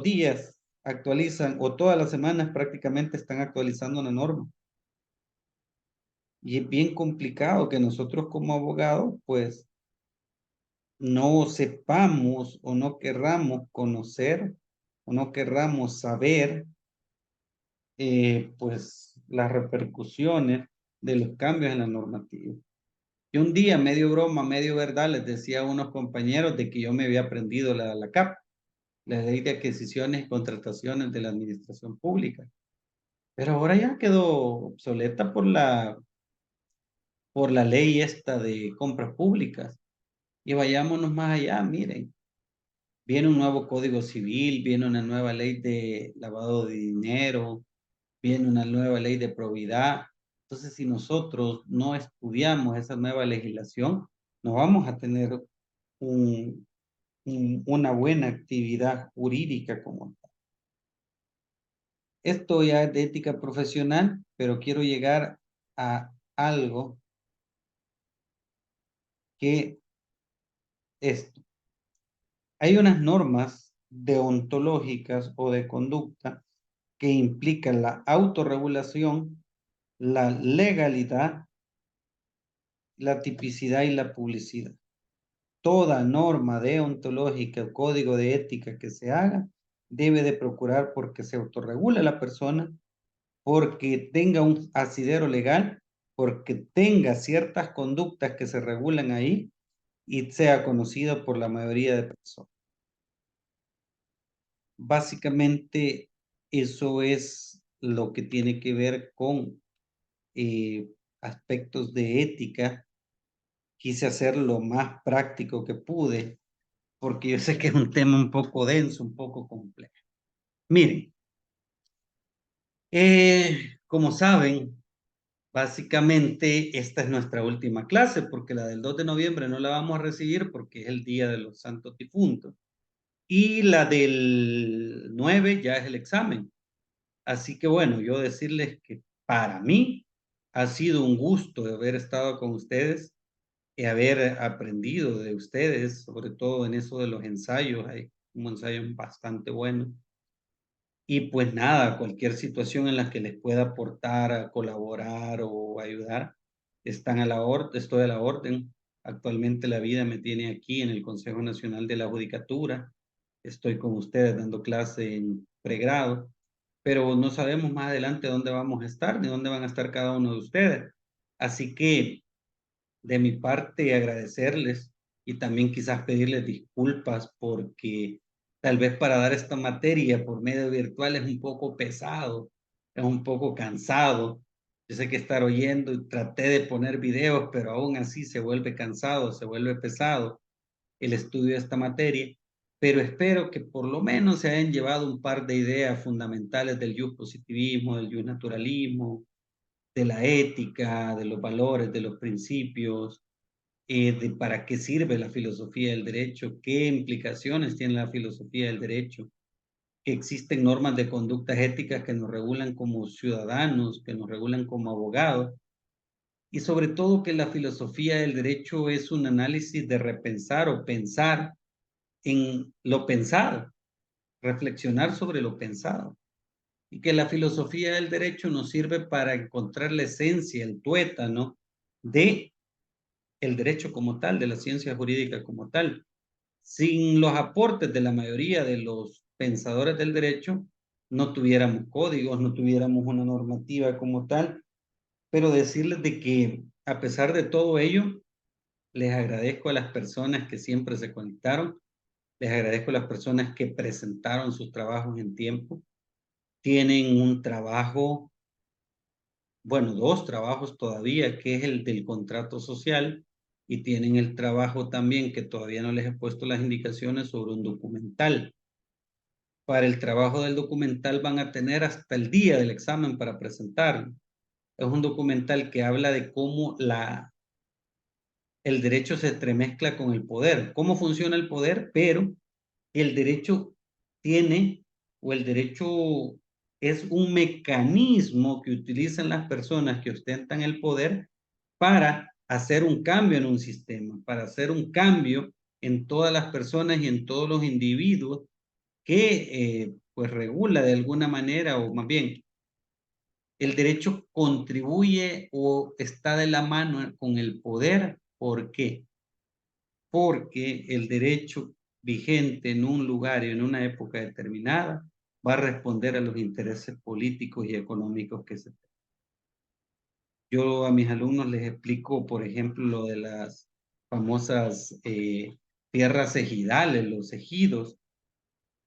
días actualizan, o todas las semanas prácticamente están actualizando una norma. Y es bien complicado que nosotros como abogados, pues, no sepamos o no querramos conocer o no querramos saber, pues, las repercusiones de los cambios en la normativa. Y un día, medio broma, medio verdad, les decía a unos compañeros de que yo me había aprendido la CAP, la Ley de Adquisiciones y Contrataciones de la Administración Pública. Pero ahora ya quedó obsoleta por la ley esta de compras públicas. Y vayámonos más allá, miren. Viene un nuevo Código Civil, viene una nueva ley de lavado de dinero, viene una nueva ley de probidad. Entonces, si nosotros no estudiamos esa nueva legislación, no vamos a tener una buena actividad jurídica como tal. Esto ya es de ética profesional, pero quiero llegar a algo que esto. Hay unas normas deontológicas o de conducta que implican la autorregulación, la legalidad, la tipicidad y la publicidad. Toda norma deontológica o código de ética que se haga debe de procurar porque se autorregule la persona, porque tenga un asidero legal, porque tenga ciertas conductas que se regulan ahí y sea conocido por la mayoría de personas. Básicamente eso es lo que tiene que ver con aspectos de ética. Quise hacer lo más práctico que pude, porque yo sé que es un tema un poco denso, un poco complejo. Miren, como saben, básicamente esta es nuestra última clase, porque la del 2 de noviembre no la vamos a recibir porque es el Día de los Santos Difuntos. Y la del 9 ya es el examen. Así que bueno, yo decirles que para mí ha sido un gusto haber estado con ustedes y haber aprendido de ustedes, sobre todo en eso de los ensayos. un ensayo bastante bueno. Y pues nada, cualquier situación en la que les pueda aportar, a colaborar o ayudar, estoy a la orden. Actualmente la vida me tiene aquí en el Consejo Nacional de la Judicatura. Estoy con ustedes dando clase en pregrado, pero no sabemos más adelante dónde vamos a estar, ni dónde van a estar cada uno de ustedes. Así que de mi parte agradecerles y también quizás pedirles disculpas porque tal vez para dar esta materia por medio virtual es un poco pesado, es un poco cansado. Yo sé que estar oyendo y traté de poner videos, pero aún así se vuelve cansado, se vuelve pesado el estudio de esta materia, pero espero que por lo menos se hayan llevado un par de ideas fundamentales del positivismo, del naturalismo, de la ética, de los valores, de los principios, de para qué sirve la filosofía del derecho, qué implicaciones tiene la filosofía del derecho, que existen normas de conductas éticas que nos regulan como ciudadanos, que nos regulan como abogados, y sobre todo que la filosofía del derecho es un análisis de repensar o pensar en lo pensado, reflexionar sobre lo pensado, y que la filosofía del derecho nos sirve para encontrar la esencia, el tuétano de el derecho como tal, de la ciencia jurídica como tal. Sin los aportes de la mayoría de los pensadores del derecho, no tuviéramos códigos, no tuviéramos una normativa como tal, pero decirles de que a pesar de todo ello, les agradezco a las personas que siempre se conectaron, les agradezco a las personas que presentaron sus trabajos en tiempo, tienen un trabajo, bueno, dos trabajos todavía, que es el del contrato social, y tienen el trabajo también, que todavía no les he puesto las indicaciones, sobre un documental. Para el trabajo del documental van a tener hasta el día del examen para presentarlo. Es un documental que habla de cómo el derecho se entremezcla con el poder, cómo funciona el poder, pero el derecho o el derecho es un mecanismo que utilizan las personas que ostentan el poder para hacer un cambio en un sistema, para hacer un cambio en todas las personas y en todos los individuos que pues regula de alguna manera, o más bien, el derecho contribuye o está de la mano con el poder. ¿Por qué? Porque el derecho vigente en un lugar y en una época determinada va a responder a los intereses políticos y económicos que se tienen. Yo a mis alumnos les explico, por ejemplo, lo de las famosas tierras ejidales, los ejidos.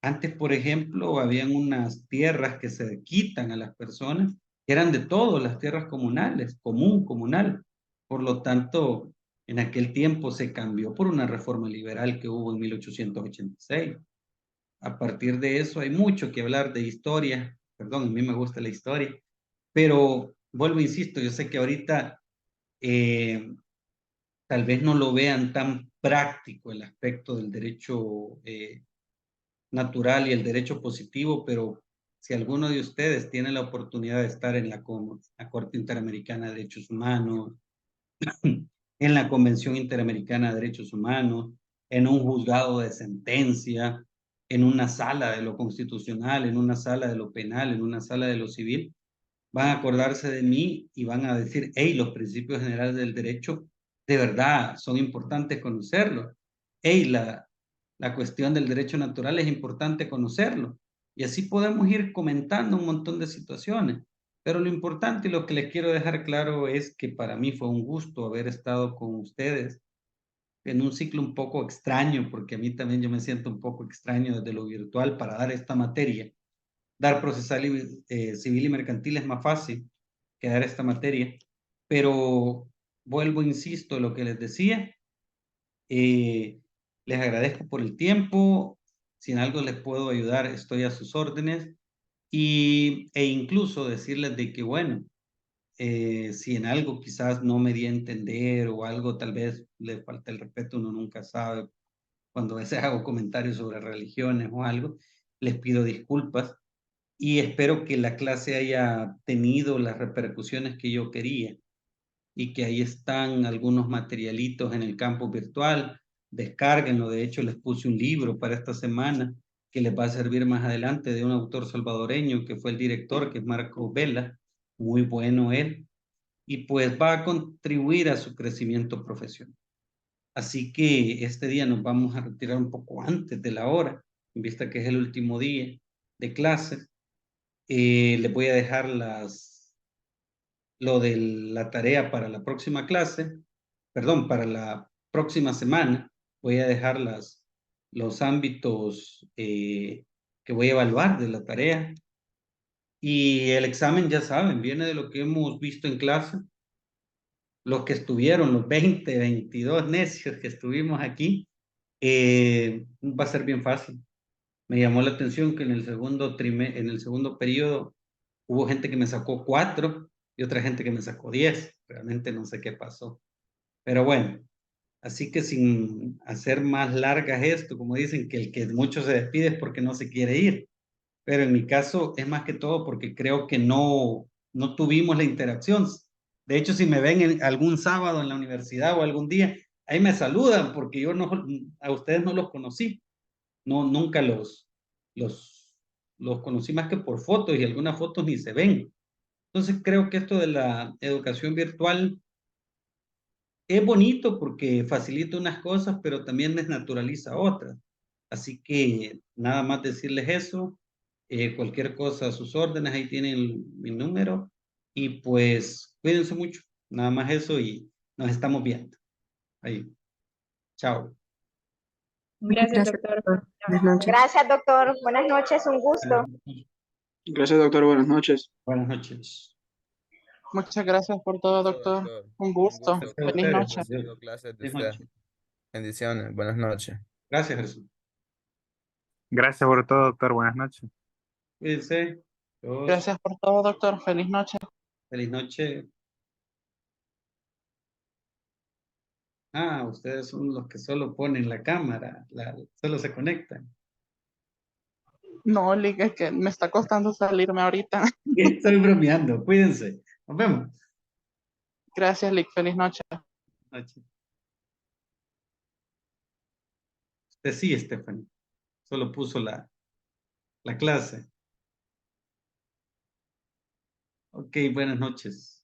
Antes, por ejemplo, habían unas tierras que se quitan a las personas, que eran de todos, las tierras comunales, comunal. Por lo tanto, en aquel tiempo se cambió por una reforma liberal que hubo en 1886. A partir de eso hay mucho que hablar de historia. Perdón, a mí me gusta la historia. Pero vuelvo, insisto, yo sé que ahorita tal vez no lo vean tan práctico el aspecto del derecho natural y el derecho positivo, pero si alguno de ustedes tiene la oportunidad de estar en la Corte Interamericana de Derechos Humanos, en la Convención Interamericana de Derechos Humanos, en un juzgado de sentencia, en una sala de lo constitucional, en una sala de lo penal, en una sala de lo civil, van a acordarse de mí y van a decir, hey, los principios generales del derecho de verdad son importantes conocerlos. Hey, la cuestión del derecho natural es importante conocerlo. Y así podemos ir comentando un montón de situaciones. Pero lo importante y lo que les quiero dejar claro es que para mí fue un gusto haber estado con ustedes en un ciclo un poco extraño, porque a mí también yo me siento un poco extraño desde lo virtual para dar esta materia. Dar procesal civil y mercantil es más fácil que dar esta materia, pero vuelvo, insisto, a lo que les decía. Les agradezco por el tiempo. Si en algo les puedo ayudar, estoy a sus órdenes. E incluso decirles de que, bueno, si en algo quizás no me di a entender o algo tal vez le falta el respeto, uno nunca sabe. Cuando a veces hago comentarios sobre religiones o algo, les pido disculpas y espero que la clase haya tenido las repercusiones que yo quería y que ahí están algunos materialitos en el campo virtual. descárguenlo. De hecho, les puse un libro para esta semana que les va a servir más adelante, de un autor salvadoreño que fue el director, que es Marco Vela, muy bueno él, y pues va a contribuir a su crecimiento profesional. Así que este día nos vamos a retirar un poco antes de la hora, en vista que es el último día de clase. Les voy a dejar lo de la tarea para la próxima clase, perdón, para la próxima semana. Voy a dejar los ámbitos que voy a evaluar de la tarea. Y el examen, ya saben, viene de lo que hemos visto en clase. Los que estuvieron, los 20, 22 necios que estuvimos aquí, va a ser bien fácil. Me llamó la atención que en el segundo periodo hubo gente que me sacó 4 y otra gente que me sacó 10. Realmente no sé qué pasó. Pero bueno, así que sin hacer más largas esto, como dicen, que el que mucho se despide es porque no se quiere ir. Pero en mi caso es más que todo porque creo que no tuvimos la interacción. De hecho, si me ven algún sábado en la universidad o algún día, ahí me saludan porque yo a ustedes no los conocí. No, nunca los conocí más que por fotos, y algunas fotos ni se ven. Entonces creo que esto de la educación virtual es bonito porque facilita unas cosas, pero también desnaturaliza otras. Así que nada más decirles eso. Cualquier cosa a sus órdenes, ahí tienen mi número. Y pues cuídense mucho. Nada más eso y nos estamos viendo. Ahí. Chao. Gracias, doctor. Buenas noches. Gracias, doctor. Buenas noches, un gusto. Gracias, doctor. Buenas noches. Buenas noches. Muchas gracias por todo, doctor. Un gusto. Feliz noche. Feliz noche. Bendiciones. Buenas noches. Gracias, Jesús. Gracias por todo, doctor. Buenas noches. Cuídense. Gracias por todo, doctor. Feliz noche. Feliz noche. Ah, ustedes son los que solo ponen la cámara, solo se conectan. No, Lick, es que me está costando salirme ahorita. Estoy bromeando. Cuídense. Nos vemos. Gracias, Lick. Feliz noche. Noche. Usted sí, Stephanie. Solo puso la clase. Ok, buenas noches.